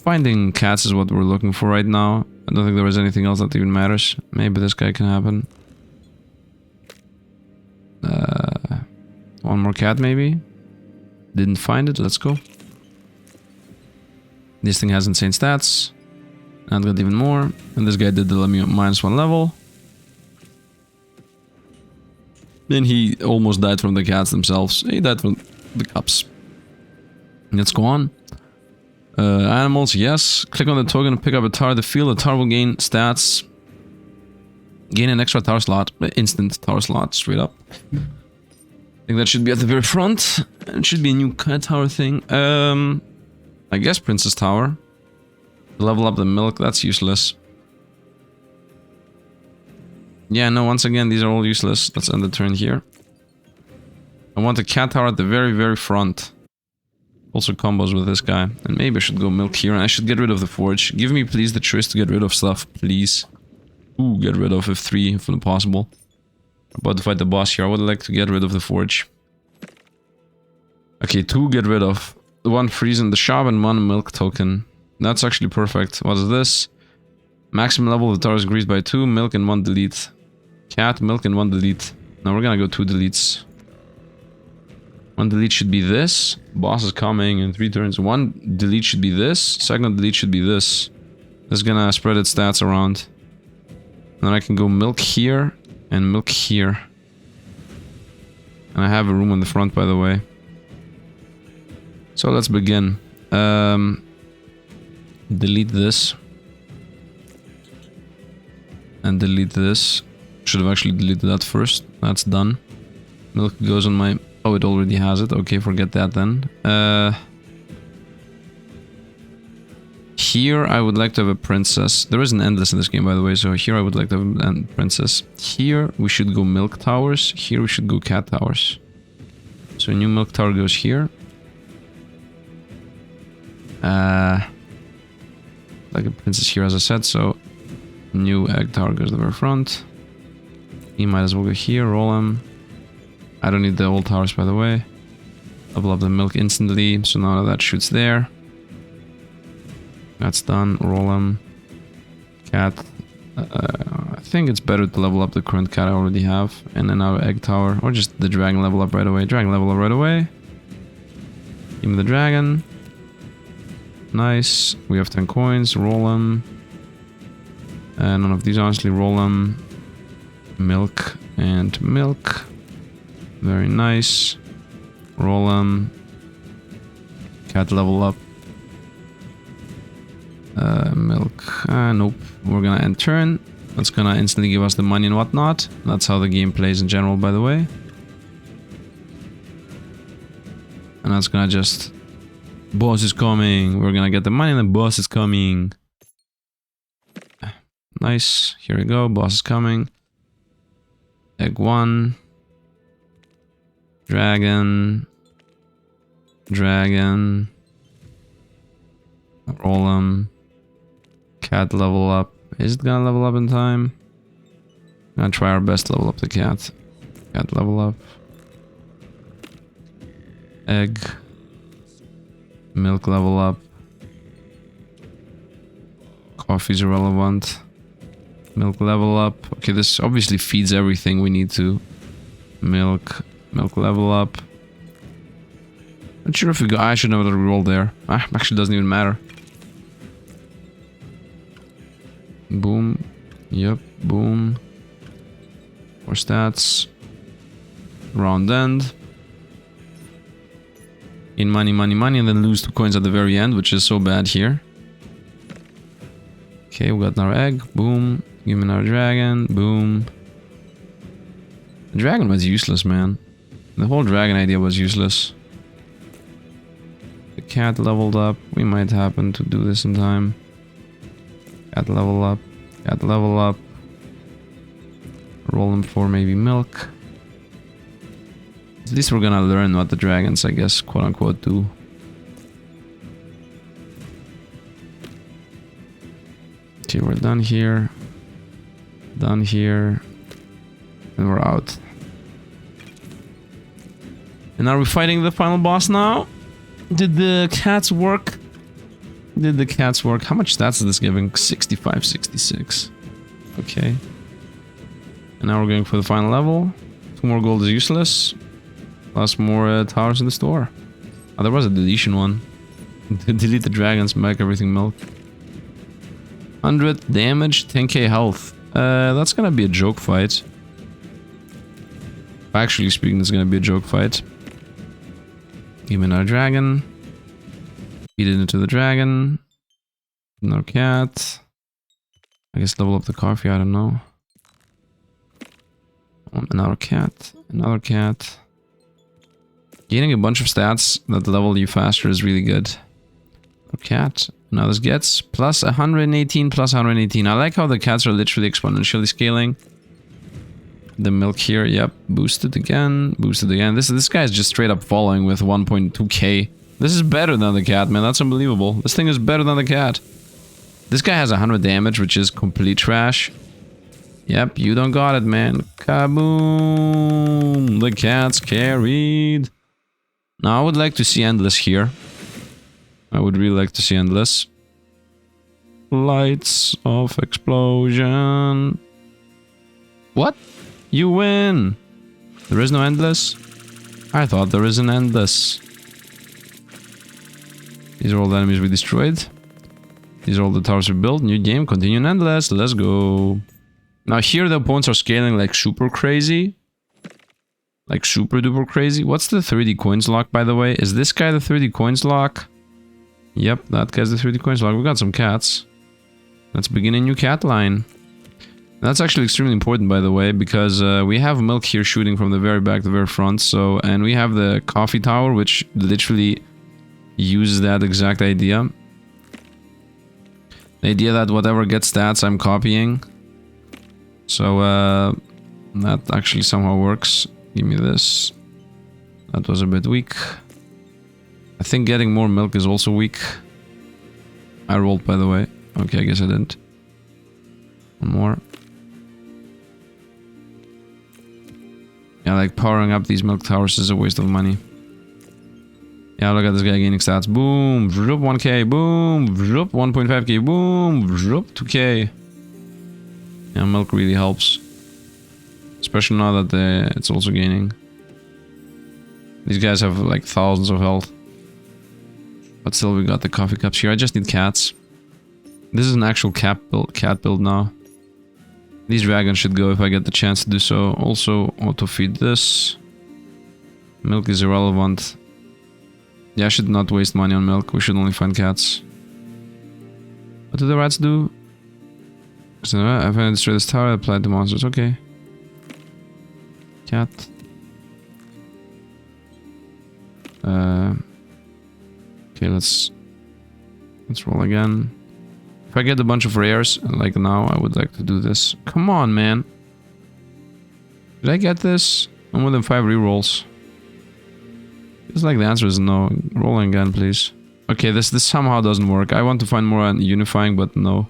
Finding cats is what we're looking for right now. I don't think there was anything else that even matters. Maybe this guy can happen. One more cat maybe. Didn't find it. Let's go. This thing has insane stats. And got even more. And this guy did the -1 level. Then he almost died from the cats themselves. He died from the cups. Let's go on. Animals, yes. Click on the token and pick up a tower. The field, the tower will gain stats. Gain an extra tower slot. Instant tower slot, straight up. I think that should be at the very front. It should be a new cat tower thing. I guess Princess Tower. Level up the milk, that's useless. Yeah, no, once again, these are all useless. Let's end the turn here. I want a cat tower at the very, very front. Also combos with this guy. And maybe I should go milk here, and I should get rid of the forge. Give me, please, the choice to get rid of stuff, please. Ooh, get rid of F3, if possible. About to fight the boss here. I would like to get rid of the forge. Okay, 2 get rid of. 1 freeze in the shop and 1 milk token. That's actually perfect. What is this? Maximum level of the tower is increased by 2, milk and 1 delete. Cat, milk and 1 delete. Now we're gonna go 2 deletes. 1 delete should be this. Boss is coming in 3 turns. 1 delete should be this. Second delete should be this. This is gonna spread its stats around. Then I can go milk here and milk here. And I have a room on the front, by the way. So let's begin. delete this. And delete this. Should have actually deleted that first. That's done. Milk goes on my... Oh, it already has it. Okay, forget that then. Here I would like to have a princess. There is an endless in this game, by the way, so here I would like to have a princess. Here we should go milk towers. Here we should go cat towers. So a new milk tower goes here. Like a princess here, as I said, so new egg tower goes to the very front. You might as well go here, roll them. I don't need the old towers, by the way. Double up the milk instantly, so now that shoots there. That's done, roll them. Cat. I think it's better to level up the current cat I already have. And then our egg tower, or just the dragon level up right away. Dragon level up right away. Give me the dragon. Nice. We have 10 coins, roll them. And none of these, honestly, roll them. Milk and milk. Very nice. Roll them. Cat level up. Milk. Nope. We're gonna end turn. That's gonna instantly give us the money and whatnot. That's how the game plays in general, by the way. And that's gonna just... Boss is coming. We're gonna get the money and the boss is coming. Nice. Here we go. Boss is coming. Egg 1. Dragon. Dragon. Roll them. Cat level up. Is it gonna level up in time? Gonna try our best to level up the cat. Cat level up. Egg. Milk level up. Coffee's irrelevant. Milk level up. Okay, this obviously feeds everything we need to. Milk. Milk level up. Not sure if we go. I should know that we roll there. Actually doesn't even matter. Boom. Yep. Boom. More stats. Round end. In money, money, money, and then lose 2 coins at the very end, which is so bad here. Okay, we got our egg. Boom. Give me our dragon. Boom. The dragon was useless, man. The whole dragon idea was useless. The cat leveled up. We might happen to do this in time. Cat level up. Cat level up. Roll them for maybe milk. At least we're gonna learn what the dragons, I guess, quote unquote, do. Okay, we're done here. Done here. And we're out. And are we fighting the final boss now? Did the cats work? Did the cats work? How much stats is this giving? 65, 66. Okay. And now we're going for the final level. 2 more gold is useless. Plus more towers in the store. Oh, there was a deletion one. Delete the dragons, make everything milk. 100 damage, 10k health. That's gonna be a joke fight. Actually speaking, it's gonna be a joke fight. Give me another dragon. Feed it into the dragon. Another cat. I guess level up the coffee, I don't know. Another cat. Another cat. Gaining a bunch of stats that level you faster is really good. Another cat. Now this gets plus 118, plus 118. I like how the cats are literally exponentially scaling. The milk here, yep. Boosted again. Boosted again. This guy is just straight up following with 1.2k. This is better than the cat, man. That's unbelievable. This thing is better than the cat. This guy has 100 damage, which is complete trash. Yep, you don't got it, man. Kaboom! The cat's carried. Now I would like to see Endless here. I would really like to see Endless. Lights of explosion. What? You win! There is no Endless? I thought there is an Endless. These are all the enemies we destroyed. These are all the towers we built. New game, continue in Endless. Let's go. Now here the opponents are scaling like super crazy. Like super duper crazy. What's the 30 coins lock, by the way? Is this guy the 30 coins lock? Yep, that gets the 30 coins. Like, we got some cats. Let's begin a new cat line. That's actually extremely important, by the way, because we have milk here shooting from the very back to the very front. So, and we have the coffee tower, which literally uses that exact idea. The idea that whatever gets stats, I'm copying. So, that actually somehow works. Give me this. That was a bit weak. I think getting more milk is also weak. I rolled, by the way. Okay, I guess I didn't. One more. Yeah, like powering up these milk towers is a waste of money. Yeah, look at this guy gaining stats. Boom, vroop, 1k, boom, vroop, 1.5k, boom, vroop, 2k. Yeah, milk really helps. Especially now that it's also gaining. These guys have like thousands of health. But still, we got the coffee cups here. I just need cats. This is an actual cat build now. These dragons should go if I get the chance to do so. Also, auto-feed this. Milk is irrelevant. Yeah, I should not waste money on milk. We should only find cats. What do the rats do? So, if I destroy this tower, I apply to monsters. Okay. Cat. Okay, let's roll again. If I get a bunch of rares, like now, I would like to do this. Come on, man. Did I get this? No more than 5 rerolls. It's like the answer is no. Rolling again, please. Okay, this somehow doesn't work. I want to find more on unifying, but no.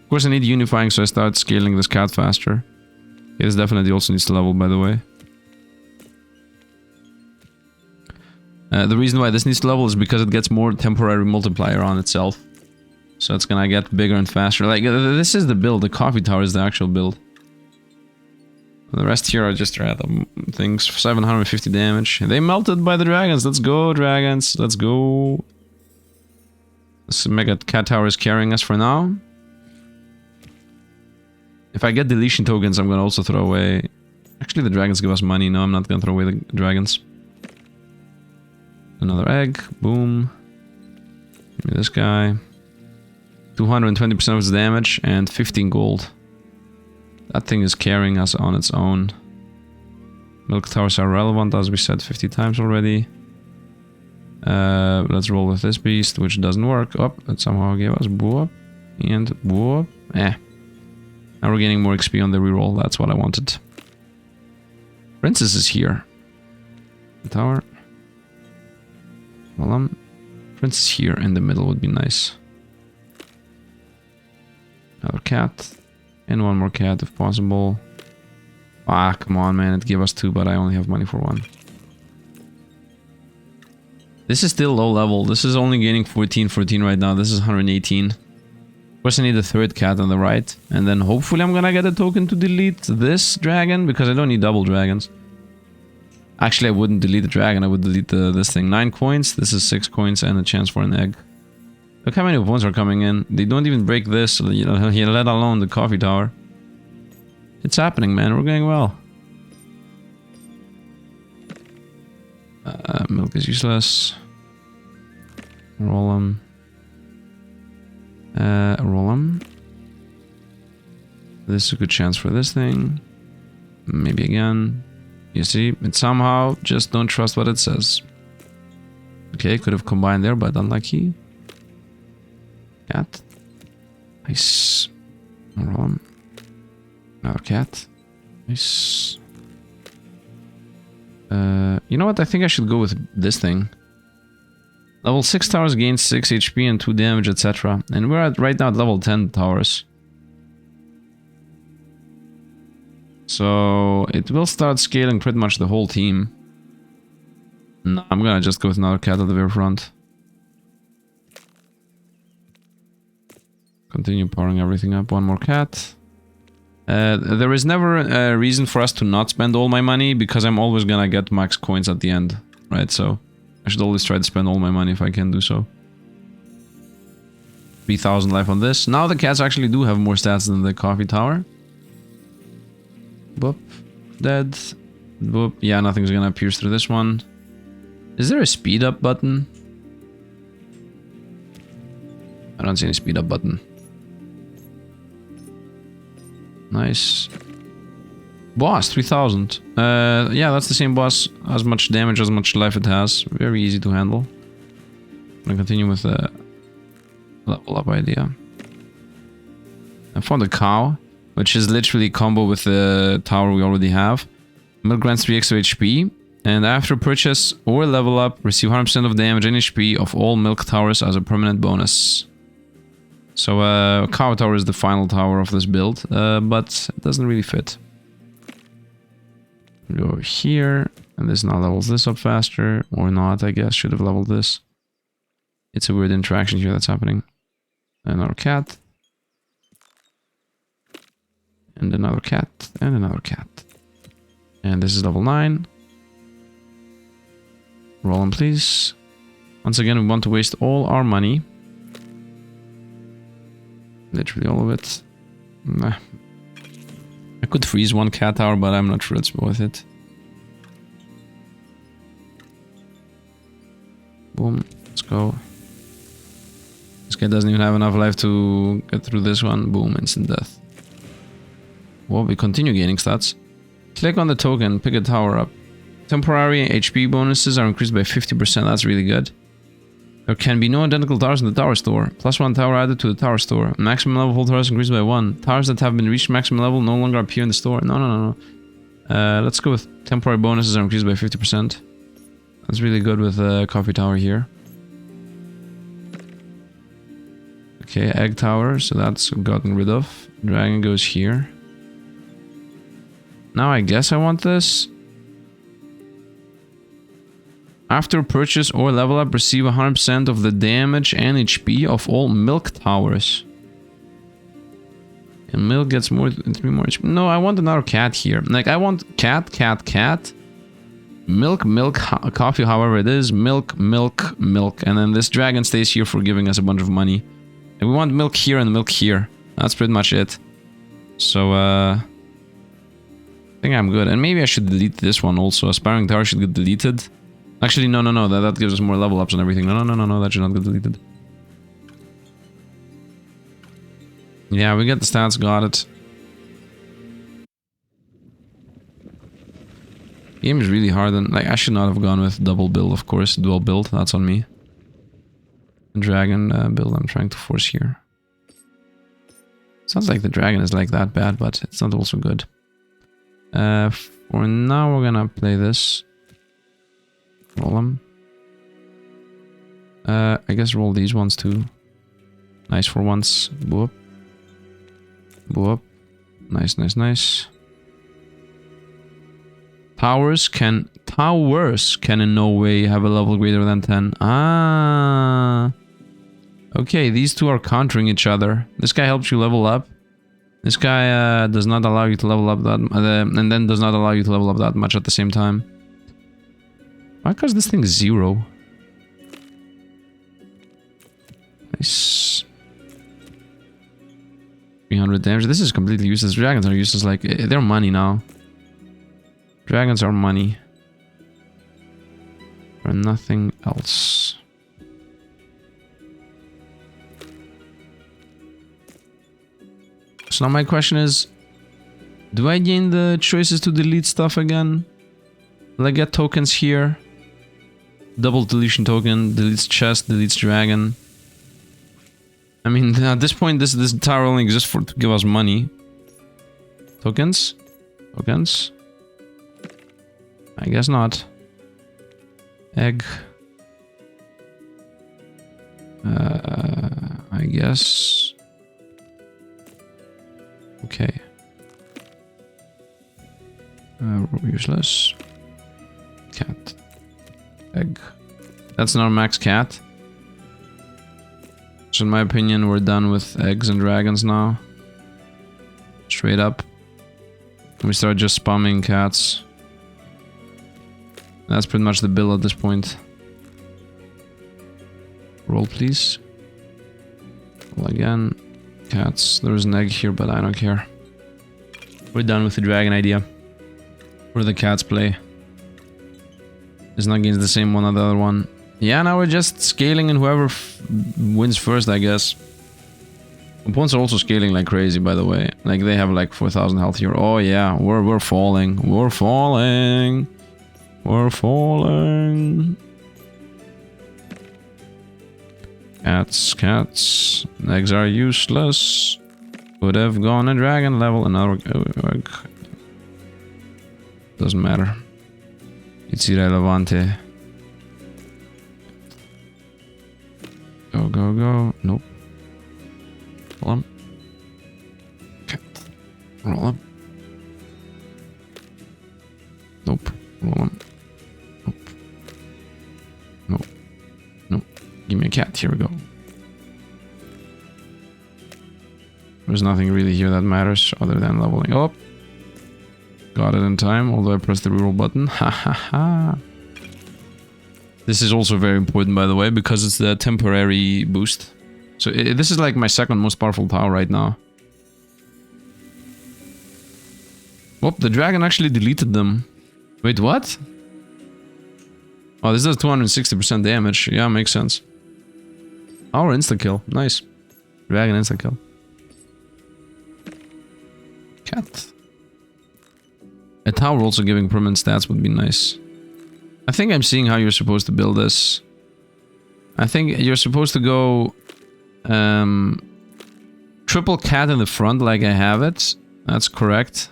Of course, I need unifying, so I start scaling this cat faster. Okay, this definitely also needs to level, by the way. The reason why this needs to level is because it gets more temporary multiplier on itself. So it's gonna get bigger and faster. Like, this is the build. The coffee tower is the actual build. The rest here are just random things. 750 damage. They melted by the dragons. Let's go, dragons. Let's go. This mega cat tower is carrying us for now. If I get deletion tokens, I'm gonna also throw away... Actually, the dragons give us money. No, I'm not gonna throw away the dragons. Another egg. Boom. Give me this guy. 220% of its damage and 15 gold. That thing is carrying us on its own. Milk towers are relevant, as we said 50 times already. Let's roll with this beast, which doesn't work. Oh, it somehow gave us boop. And boop. Now we're getting more XP on the reroll. That's what I wanted. Princess is here. The tower. Well, Princess here in the middle would be nice. Another cat. And one more cat if possible. Ah, come on, man. It gave us 2, but I only have money for 1. This is still low level. This is only gaining 14 right now. This is 118. Of course, I need a 3rd cat on the right. And then hopefully I'm gonna get a token to delete this dragon, because I don't need double dragons. Actually, I wouldn't delete the dragon. I would delete this thing. 9 coins. This is 6 coins and a chance for an egg. Look how many opponents are coming in. They don't even break this, let alone the coffee tower. It's happening, man. We're going well. Milk is useless. Roll them. Roll them. This is a good chance for this thing. Maybe again. You see, it somehow just don't trust what it says. Okay, could have combined there, but unlucky. Cat. Nice. Roll him. Another cat. Nice. You know what? I think I should go with this thing. Level 6 towers gain 6 HP and 2 damage, etc. And we're at right now at level 10 towers. So it will start scaling pretty much the whole team. No, I'm gonna just go with another cat at the very front. Continue powering everything up. One more cat. There is never a reason for us to not spend all my money, because I'm always gonna get max coins at the end, right? So I should always try to spend all my money if I can do so. 3,000 life on this. Now the cats actually do have more stats than the coffee tower. Boop. Dead. Boop. Yeah, nothing's gonna pierce through this one. Is there a speed up button? I don't see any speed up button. Nice. Boss, 3000. Yeah, that's the same boss. As much damage, as much life it has. Very easy to handle. I'm gonna continue with the level up idea. I found a cow, which is literally a combo with the tower we already have. Milk grants 3 extra HP. And after purchase or level up, receive 100% of damage and HP of all milk towers as a permanent bonus. So, cow tower is the final tower of this build, but it doesn't really fit. Go over here, and this now levels this up faster, or not, I guess. Should have leveled this. It's a weird interaction here that's happening. Another cat. And another cat, and another cat. And this is level 9. Roll them, please. Once again, we want to waste all our money. Literally all of it. Nah. I could freeze one cat tower, but I'm not sure it's worth it. Boom. Let's go. This guy doesn't even have enough life to get through this one. Boom. Instant death. Well, we continue gaining stats. Click on the token. Pick a tower up. Temporary HP bonuses are increased by 50%. That's really good. There can be no identical towers in the tower store. +1 tower added to the tower store. Maximum level of all towers increased by 1. Towers that have been reached maximum level no longer appear in the store. No. Let's go with temporary bonuses are increased by 50%. That's really good with the coffee tower here. Okay, egg tower. So that's gotten rid of. Dragon goes here. Now I guess I want this. After purchase or level up, receive 100% of the damage and HP of all milk towers. And milk gets more 3 more HP. No, I want another cat here. Like, I want cat. Milk, coffee, however it is. Milk. And then this dragon stays here for giving us a bunch of money. And we want milk here and milk here. That's pretty much it. So, I think I'm good. And maybe I should delete this one also. Aspiring tower should get deleted. Actually, no. That gives us more level ups and everything. No. That should not get deleted. Yeah, we get the stats. Got it. Game is really hard, and like I should not have gone with double build. Of course, dual build. That's on me. Dragon build. I'm trying to force here. Sounds like the dragon is like that bad, but it's not also good. For now, we're gonna play this. Roll them. I guess roll these ones too. Nice for once. Boop. Boop. Nice. Towers can in no way have a level greater than 10. Ah. Okay, these two are countering each other. This guy helps you level up. This guy does not allow you to level up that, and then does not allow you to level up that much at the same time. Why does this thing 0? Nice. 300 damage. This is completely useless. Dragons are useless. Like, they're money now. Dragons are money. For nothing else. So now my question is, do I gain the choices to delete stuff again? Will I get tokens here? Double deletion token, deletes chest, deletes dragon. I mean, at this point, this tower only exists to give us money. Tokens? Tokens? I guess not. Egg. I guess. Okay. Useless. Cat. Egg. That's not max cat. So in my opinion, we're done with eggs and dragons now. Straight up. We start just spamming cats. That's pretty much the build at this point. Roll, please. Roll again. Cats. There's an egg here, but I don't care. We're done with the dragon idea. Where the cats play. It's not against the same one as the other one. Yeah, now we're just scaling and whoever wins first, I guess. Opponents are also scaling like crazy, by the way. Like, they have like 4,000 health here. Oh yeah, we're falling. We're falling. We're falling. Cats. Eggs are useless. Would have gone a dragon level. Another egg. Doesn't matter. It's irrelevante. Go. Nope. Roll 'em. Okay. Roll 'em. Nope. Roll 'em. Nope. Give me a cat. Here we go. There's nothing really here that matters other than leveling up. Got it in time, although I pressed the reroll button. Ha ha ha. This is also very important, by the way, because it's the temporary boost. So this is like my second most powerful tower right now. Whoop, the dragon actually deleted them. Wait, what? Oh, this does 260% damage. Yeah, makes sense. Our insta-kill. Nice. Dragon insta-kill. Cat. A tower also giving permanent stats would be nice. I think I'm seeing how you're supposed to build this. I think you're supposed to go triple cat in the front like I have it. That's correct.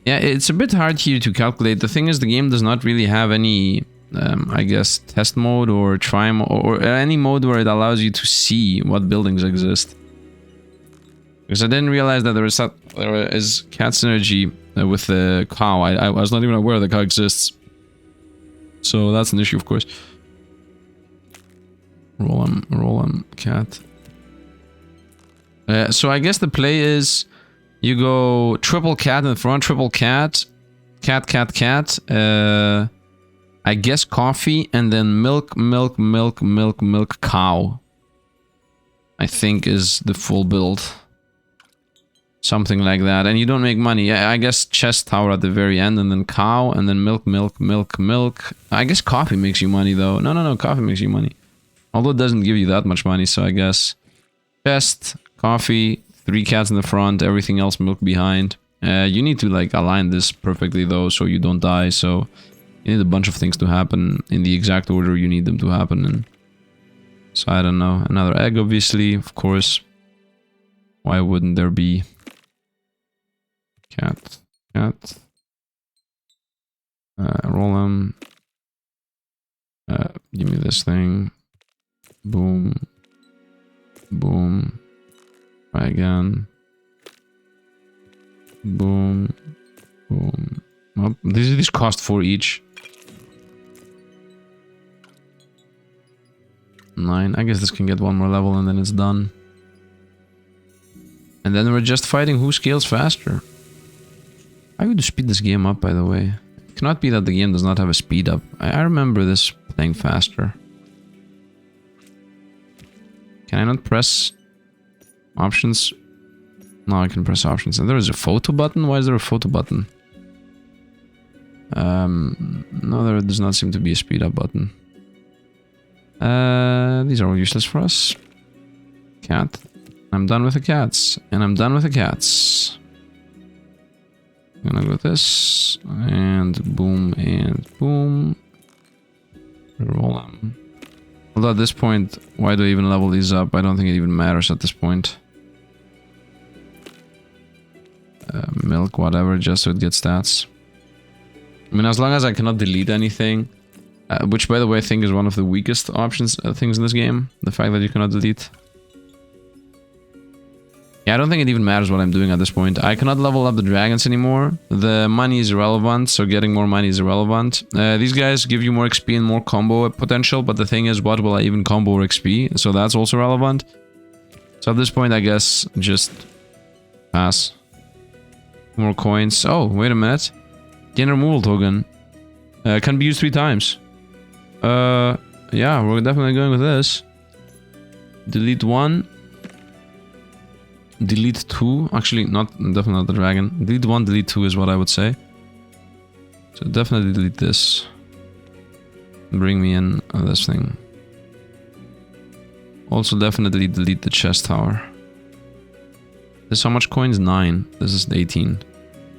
Yeah, it's a bit hard here to calculate. The thing is, the game does not really have any, I guess, test mode or try mode or any mode where it allows you to see what buildings exist. Because I didn't realize that there is cat synergy with the cow. I was not even aware the cow exists. So that's an issue, of course. Roll 'em, cat. So I guess the play is you go triple cat in the front, triple cat, cat. I guess coffee, and then milk, cow. I think is the full build. Something like that, and you don't make money. I guess chest tower at the very end, and then cow, and then milk. I guess coffee makes you money, though. No, coffee makes you money. Although it doesn't give you that much money, so I guess chest, coffee, 3 cats in the front, everything else milk behind. You need to like align this perfectly, though, so you don't die. So you need a bunch of things to happen in the exact order you need them to happen in. So I don't know. Another egg, obviously, of course. Why wouldn't there be? Cat. Roll them. Give me this thing. Boom. Try again. Boom. Oh, these cost 4 each. 9. I guess this can get 1 more level and then it's done. And then we're just fighting who scales faster. I would speed this game up, by the way. It cannot be that the game does not have a speed up. I remember this playing faster. Can I not press options? No, I can press options. And there is a photo button? Why is there a photo button? No, there does not seem to be a speed up button. These are all useless for us. Cat. I'm done with the cats. And I'm done with the cats. I'm gonna go with this. And boom. Roll them. Although at this point, why do I even level these up? I don't think it even matters at this point. Milk, whatever, just so it gets stats. I mean, as long as I cannot delete anything, which, by the way, I think is one of the weakest options, things in this game. The fact that you cannot delete. Yeah, I don't think it even matters what I'm doing at this point. I cannot level up the dragons anymore. The money is irrelevant, so getting more money is irrelevant. These guys give you more XP and more combo potential, but the thing is, what will I even combo or XP? So that's also relevant. So at this point, I guess, just pass. More coins. Oh, wait a minute. Gain removal token. Can be used 3 times. Yeah, we're definitely going with this. Delete 1. Delete 2. Actually, definitely not the dragon. Delete 1, delete 2 is what I would say. So definitely delete this. Bring me in this thing. Also definitely delete the chest tower. There's how much coins? 9. This is 18.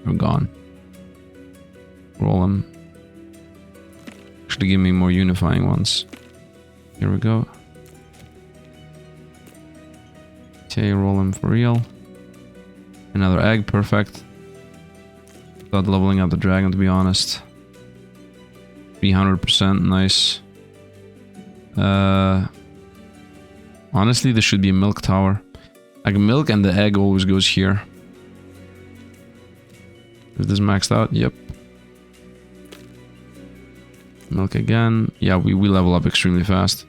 They're gone. Roll them. Actually give me more unifying ones. Here we go. Okay, roll them for real. Another egg, perfect. Without leveling up the dragon, to be honest. 300%, nice. Honestly, this should be a milk tower. Like milk and the egg always goes here. Is this maxed out? Yep. Milk again. Yeah, we level up extremely fast.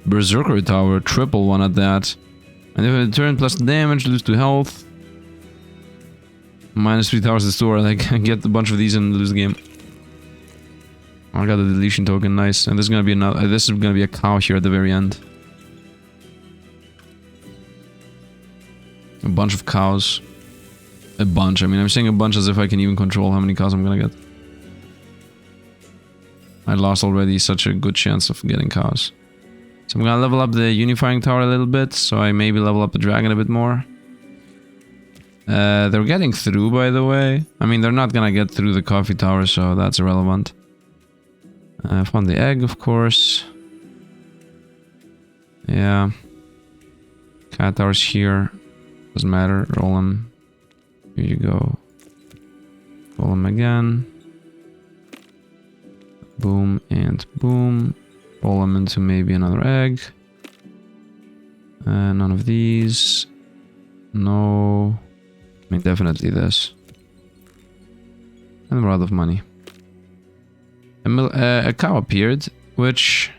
Berserker tower, triple one at that. And if it turn plus damage, lose 2 health. Minus 3 towers to store. Like, I get a bunch of these and lose the game. I got the deletion token, nice. And this is gonna be another. This is gonna be a cow here at the very end. A bunch of cows. A bunch. I mean, I'm saying a bunch as if I can even control how many cows I'm gonna get. I lost already such a good chance of getting cows. So I'm gonna level up the unifying tower a little bit, so I maybe level up the dragon a bit more. They're getting through, by the way. I mean, they're not gonna get through the coffee tower, so that's irrelevant. Found the egg, of course. Yeah. Cat tower's here. Doesn't matter. Roll them. Here you go. Roll them again. Boom and boom. Roll them into maybe another egg. None of these. No. I mean, definitely this. And we're out of money. A cow appeared, which...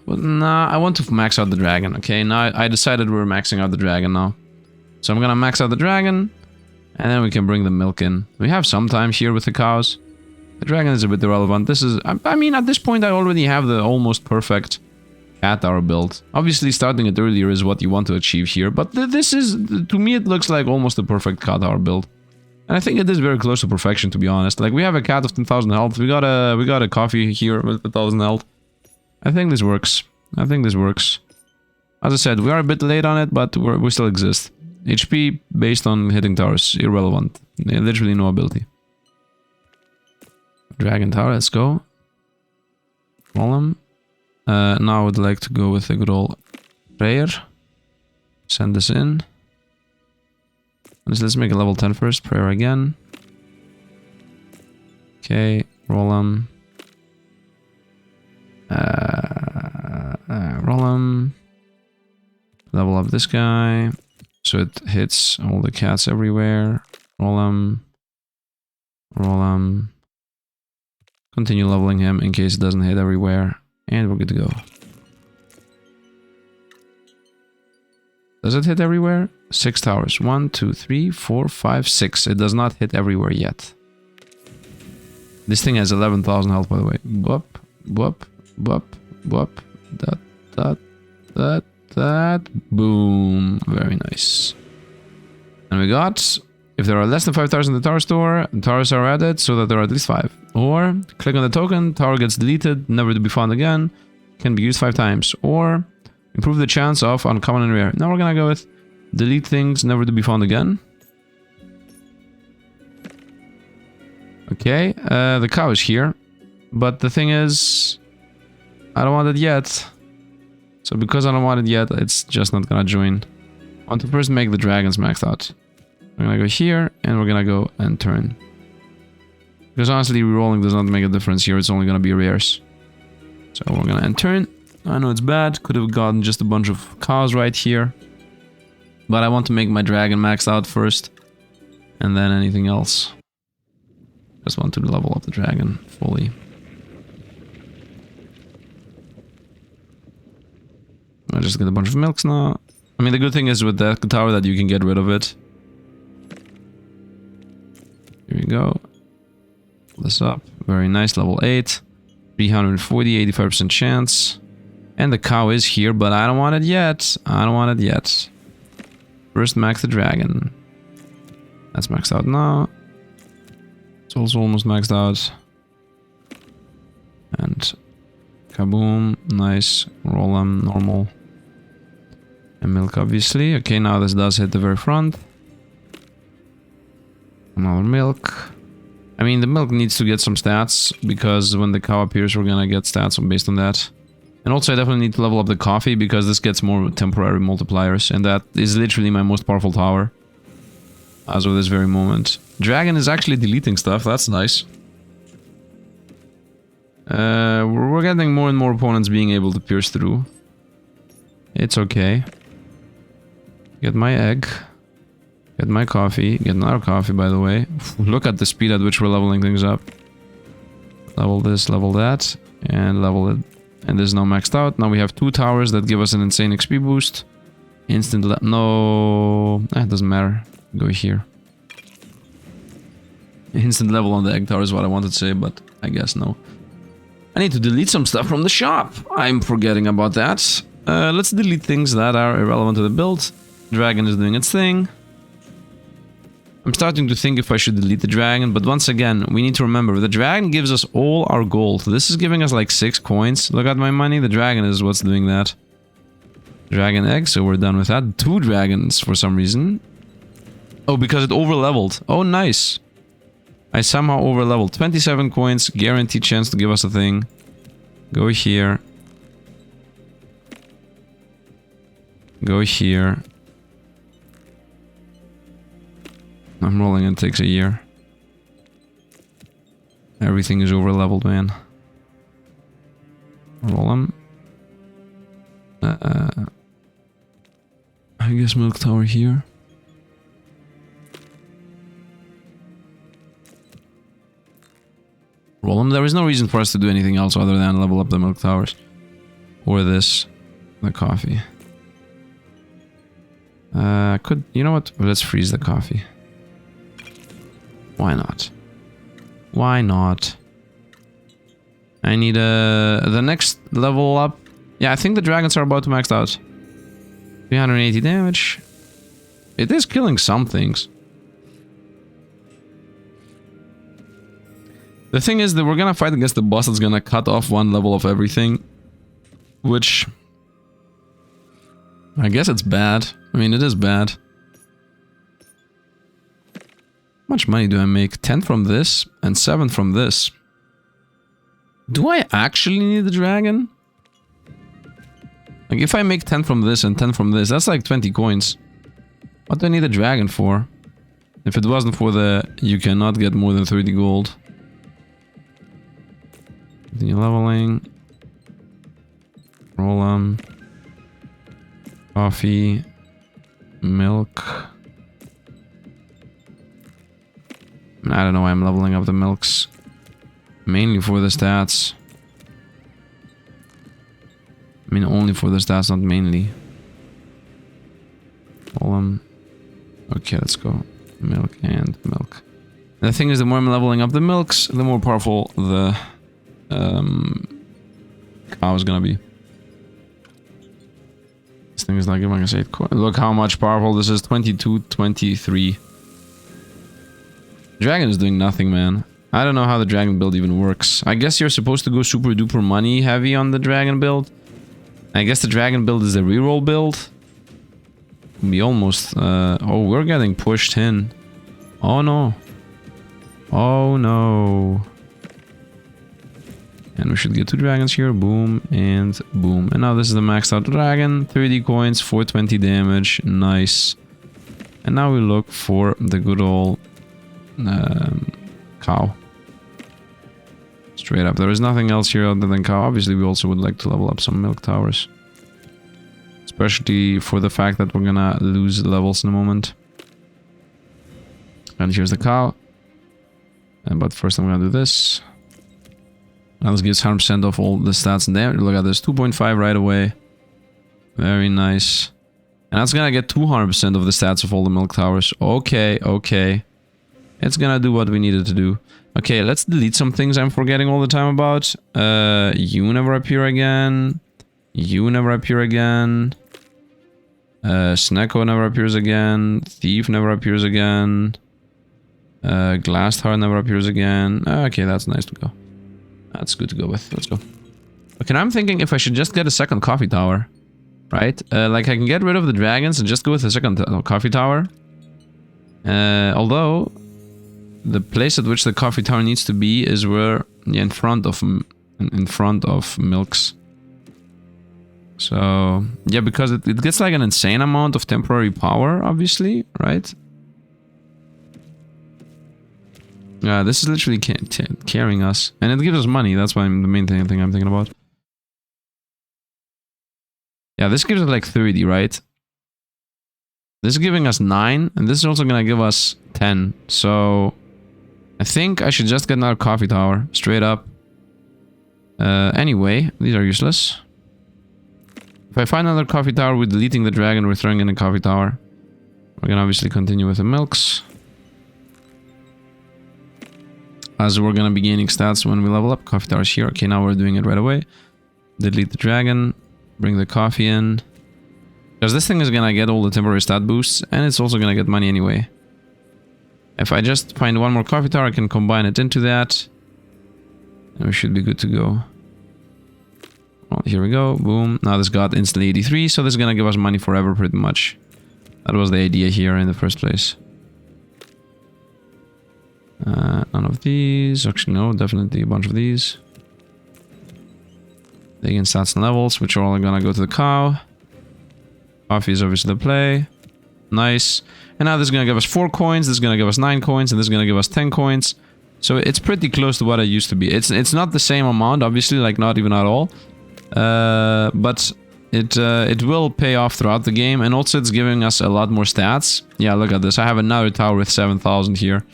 Well, nah, I want to max out the dragon, okay? Now I decided we're maxing out the dragon now. So I'm gonna max out the dragon, and then we can bring the milk in. We have some time here with the cows. The dragon is a bit irrelevant. This is... I mean, at this point I already have the almost perfect cat tower build. Obviously, starting it earlier is what you want to achieve here, but this is... To me, it looks like almost a perfect cat tower build. And I think it is very close to perfection, to be honest. Like, we have a cat of 10,000 health. We got a coffee here with 1,000 health. I think this works. I think this works. As I said, we are a bit late on it, but we still exist. HP based on hitting towers, irrelevant. Literally no ability. Dragon tower, let's go. Roll them. Now I would like to go with a good old prayer. Send this in. Let's make a level 10 first. Prayer again. Okay, roll them. Roll them. Level up this guy. So it hits all the cats everywhere. Roll them. Roll them. Continue leveling him in case it doesn't hit everywhere. And we're good to go. Does it hit everywhere? 6 towers. 1, 2, 3, 4, 5, 6. It does not hit everywhere yet. This thing has 11,000 health, by the way. Boop, boop, boop, boop. That. Boom. Very nice. And we got... If there are less than 5 towers in the tower store, the towers are added so that there are at least 5. Or, click on the token, tower gets deleted, never to be found again. Can be used 5 times. Or, improve the chance of uncommon and rare. Now we're gonna go with delete things, never to be found again. Okay, the cow is here. But the thing is, I don't want it yet. So because I don't want it yet, it's just not gonna join. I want to first make the dragons maxed out. We're gonna go here, and we're gonna go and turn. Because honestly, rerolling does not make a difference here, it's only gonna be rares. So we're gonna end turn. I know it's bad, could have gotten just a bunch of cows right here. But I want to make my dragon maxed out first. And then anything else. Just want to level up the dragon fully. I just get a bunch of milks now. I mean, the good thing is with that tower that you can get rid of it. Here we go. This up. Very nice, level 8. 340, 85% chance. And the cow is here, but I don't want it yet. I don't want it yet. First max the dragon. That's maxed out now. It's also almost maxed out. And Kaboom. Nice. Roll them. Normal. And milk, obviously. Okay, now this does hit the very front. Another milk. I mean, the milk needs to get some stats, because when the cow appears, we're gonna get stats based on that. And also, I definitely need to level up the coffee, because this gets more temporary multipliers, and that is literally my most powerful tower. As of this very moment. Dragon is actually deleting stuff, that's nice. We're getting more and more opponents being able to pierce through. It's okay. Get my egg. Get my coffee. Get another coffee, by the way. Look at the speed at which we're leveling things up. Level this, level that, and level it. And this is now maxed out. Now we have 2 towers that give us an insane XP boost. Instant no, it doesn't matter. Go here. Instant level on the egg tower is what I wanted to say, but I guess no. I need to delete some stuff from the shop. I'm forgetting about that. Let's delete things that are irrelevant to the build. Dragon is doing its thing. I'm starting to think if I should delete the dragon, but once again, we need to remember, the dragon gives us all our gold. This is giving us like 6 coins. Look at my money, the dragon is what's doing that. Dragon egg, so we're done with that. 2 dragons for some reason. Oh, because it over-leveled. Oh, nice. I somehow over-leveled. 27 coins, guaranteed chance to give us a thing. Go here. Go here. I'm rolling, it takes a year. Everything is over-leveled, man. Roll them. I guess milk tower here. Roll them. There is no reason for us to do anything else other than level up the milk towers. Or this. The coffee. You know what? Let's freeze the coffee. Why not? Why not? I need the next level up. Yeah, I think the dragons are about to max out. 380 damage. It is killing some things. The thing is that we're gonna fight against the boss that's gonna cut off 1 level of everything. Which... I guess it's bad. I mean, it is bad. How much money do I make? 10 from this and 7 from this. Do I actually need the dragon? Like, if I make 10 from this and 10 from this, that's like 20 coins. What do I need a dragon for? If it wasn't for the... You cannot get more than 30 gold. Continue leveling. Roll on. Coffee. Milk. I don't know why I'm leveling up the milks. Mainly for the stats. I mean, only for the stats, not mainly. Okay, let's go. Milk and milk. And the thing is, the more I'm leveling up the milks, the more powerful the cow is gonna be. This thing is not giving us 8 coins. Look how much powerful this is. 22, 23. Dragon is doing nothing, man. I don't know how the dragon build even works. I guess you're supposed to go super duper money heavy on the dragon build. I guess the dragon build is the reroll build. We almost... oh, we're getting pushed in. Oh no. Oh no. And we should get 2 dragons here. Boom and boom. And now this is the maxed out dragon. 30 coins, 420 damage. Nice. And now we look for the good old... cow. Straight up. There is nothing else here other than cow. Obviously, we also would like to level up some milk towers. Especially for the fact that we're gonna lose levels in a moment. And here's the cow. But first I'm gonna do this. Now this gives 100% of all the stats and damage. Look at this. 2.5 right away. Very nice. And that's gonna get 200% of the stats of all the milk towers. Okay, okay. It's gonna do what we needed to do. Okay, let's delete some things I'm forgetting all the time about. You never appear again. You never appear again. Snecko never appears again. Thief never appears again. Glass tower never appears again. Okay, that's nice to go. That's good to go with. Let's go. Okay, now I'm thinking if I should just get a second coffee tower. Right? Like I can get rid of the dragons and just go with the second coffee tower. Although the place at which the coffee tower needs to be is where, yeah, in front of Milks. So yeah, because it gets like an insane amount of temporary power, obviously, right? Yeah, this is literally carrying us, and it gives us money. That's why the main thing I'm thinking about. Yeah, this gives us like 30, right? This is giving us 9, and this is also gonna give us 10. So I think I should just get another coffee tower, straight up. Anyway, these are useless. If I find another coffee tower, we're deleting the dragon, we're throwing in a coffee tower. We're gonna obviously continue with the milks, as we're gonna be gaining stats when we level up. Coffee towers here. Okay, now we're doing it right away. Delete the dragon. Bring the coffee in. Because this thing is gonna get all the temporary stat boosts, and it's also gonna get money anyway. If I just find one more coffee tower, I can combine it into that. And we should be good to go. Well, here we go. Boom. Now this got instantly 83, so this is gonna give us money forever, pretty much. That was the idea here in the first place. None of these. Actually, no, definitely a bunch of these. They gain stats and levels, which are all gonna go to the cow. Coffee is obviously the play. Nice. And now this is gonna give us 4 coins, this is gonna give us 9 coins, and this is gonna give us 10 coins. So it's pretty close to what it used to be. It's not the same amount, obviously, like not even at all. But it will pay off throughout the game, and also it's giving us a lot more stats. Yeah, look at this. I have another tower with 7,000 here.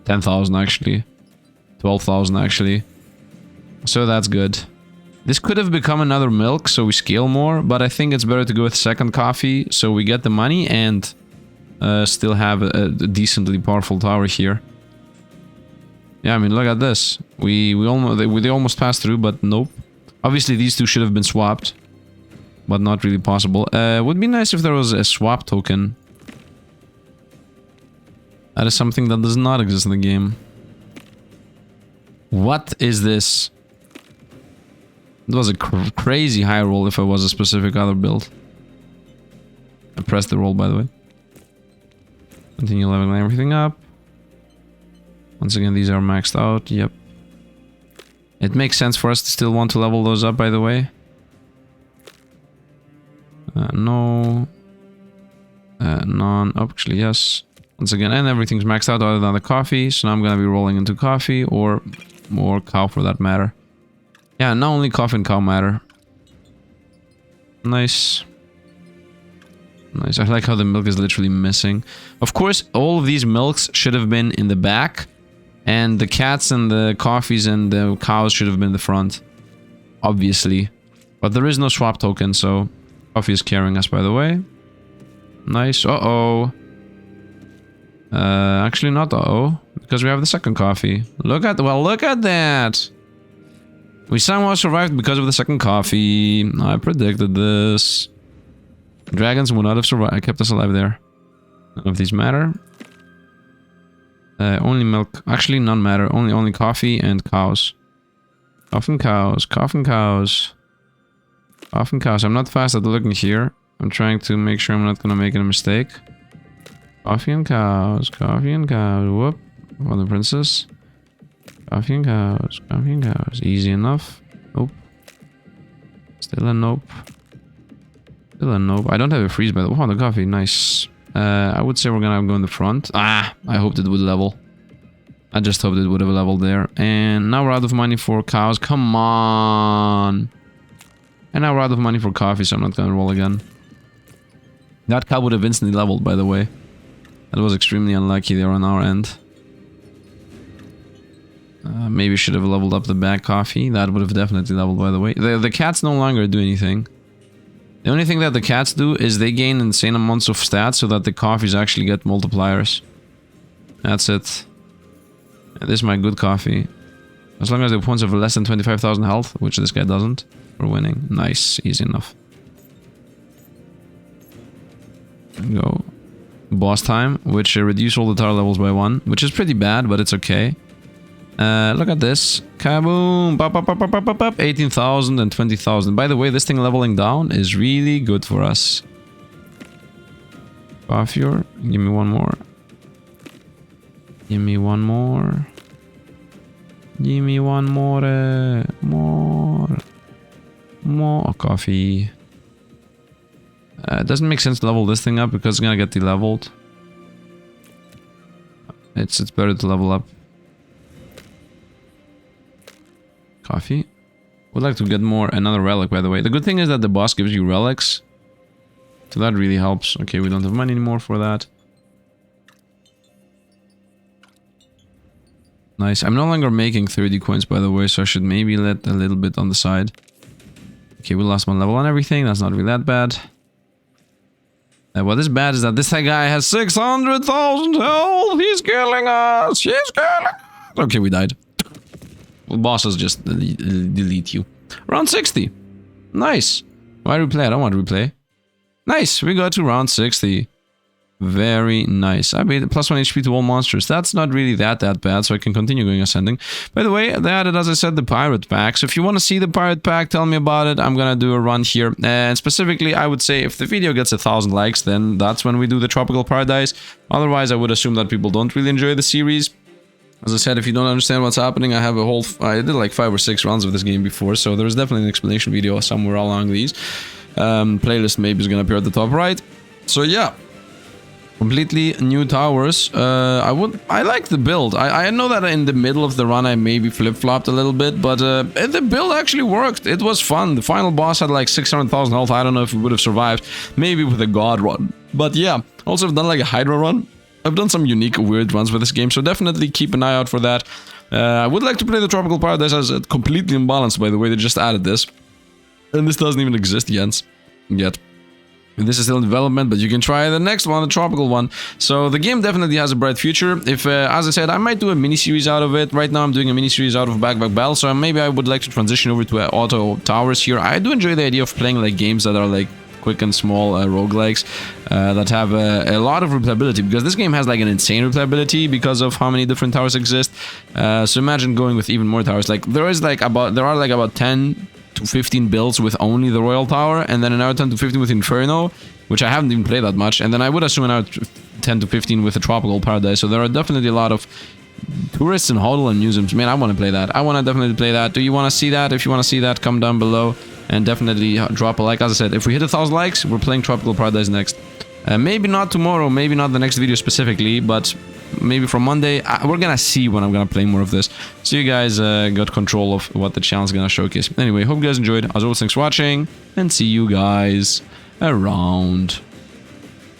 10,000 actually. 12,000 actually. So that's good. This could have become another milk, so we scale more, but I think it's better to go with second coffee, so we get the money and still have a decently powerful tower here. Yeah, I mean, look at this. They almost passed through, but nope. Obviously, these two should have been swapped, but not really possible. Would be nice if there was a swap token. That is something that does not exist in the game. What is this? It was a crazy high roll if it was a specific other build. I pressed the roll, by the way. Continue leveling everything up. Once again, these are maxed out. Yep. It makes sense for us to still want to level those up, by the way. No. None. Oh, actually, yes. Once again, and everything's maxed out other than the coffee. So now I'm gonna be rolling into coffee or more cow for that matter. Yeah, not only coffee and cow matter. Nice. Nice. I like how the milk is literally missing. Of course, all of these milks should have been in the back. And the cats and the coffees and the cows should have been in the front. Obviously. But there is no swap token, so... Coffee is carrying us, by the way. Nice. Uh-oh. Actually not uh-oh. Because we have the second coffee. Look at that! We somehow survived because of the second coffee. I predicted this. Dragons would not have survived. I kept us alive there. None of these matter. Only milk. Actually, none matter. Only coffee and cows. Coffee and cows. Coffee and cows. Coffee and cows. I'm not fast at looking here. I'm trying to make sure I'm not gonna make a mistake. Coffee and cows. Coffee and cows. Whoop. For the princess. Coffee and cows. Coffee and cows. Easy enough. Nope. Still a nope. Still a nope. I don't have a freeze by the way. Oh, the coffee. Nice. I would say we're gonna go in the front. Ah! I hoped it would level. I just hoped it would have leveled there. And now we're out of money for cows. Come on! And now we're out of money for coffee, so I'm not gonna roll again. That cow would have instantly leveled, by the way. That was extremely unlucky there on our end. Maybe should have leveled up the back coffee. That would have definitely leveled, by the way. The cats no longer do anything. The only thing that the cats do is they gain insane amounts of stats so that the coffees actually get multipliers. That's it. And this is my good coffee. As long as the opponents have less than 25,000 health, which this guy doesn't, we're winning. Nice. Easy enough. There we go. Boss time, which reduce all the tower levels by 1, which is pretty bad, but it's okay. Look at this. Kaboom! Bop, bop, bop, bop, bop, bop. 18,000 and 20,000. By the way, this thing leveling down is really good for us. Coffee, give me one more. Give me one more. Give me one more. More coffee. It doesn't make sense to level this thing up because it's gonna get de-leveled. It's better to level up. Coffee. Would like to get another relic, by the way. The good thing is that the boss gives you relics. So that really helps. Okay, we don't have money anymore for that. Nice. I'm no longer making 30 coins, by the way, so I should maybe let a little bit on the side. Okay, we lost one level on everything. That's not really that bad. What is bad is that this guy has 600,000 health. He's killing us. He's killing us. Okay, we died. Well, bosses just delete you. Round 60. Nice. Why replay? I don't want to replay. Nice. We got to round 60. Very nice. I made plus 1 HP to all monsters. That's not really that bad, so I can continue going ascending. By the way, they added, as I said, the pirate pack. So if you want to see the pirate pack, tell me about it. I'm gonna do a run here. And specifically, I would say if the video gets 1,000 likes, then that's when we do the tropical paradise. Otherwise, I would assume that people don't really enjoy the series. As I said, if you don't understand what's happening, I did like 5 or 6 rounds of this game before, so there's definitely an explanation video somewhere along these. Playlist maybe is gonna appear at the top right. So yeah. Completely new towers. I like the build. I know that in the middle of the run I maybe flip-flopped a little bit, but the build actually worked. It was fun. The final boss had like 600,000 health. I don't know if we would have survived. Maybe with a god run. But yeah, also I've done like a Hydra run. I've done some unique, weird runs with this game, so definitely keep an eye out for that. I would like to play the Tropical Paradise as completely imbalanced, by the way. They just added this. And this doesn't even exist yet. This is still in development, but you can try the next one, the tropical one. So the game definitely has a bright future. If, as I said, I might do a mini-series out of it. Right now I'm doing a mini-series out of Back Battle, so maybe I would like to transition over to auto towers here. I do enjoy the idea of playing like games that are like quick and small roguelikes that have a lot of replayability, because this game has like an insane replayability because of how many different towers exist. So imagine going with even more towers. Like there are like about 10 to 15 builds with only the Royal Tower, and then another 10 to 15 with Inferno, which I haven't even played that much, and then I would assume another 10 to 15 with the Tropical Paradise. So there are definitely a lot of tourists and hodl and museums. Man, I want to play that. I want to definitely play that. Do you want to see that? If you want to see that, come down below and definitely drop a like. As I said, if we hit 1,000 likes, we're playing Tropical Paradise next. Maybe not tomorrow, maybe not the next video specifically, but maybe from Monday. We're gonna see when I'm gonna play more of this. So you guys got control of what the channel is gonna showcase. Anyway, hope you guys enjoyed. As always, thanks for watching, and see you guys around.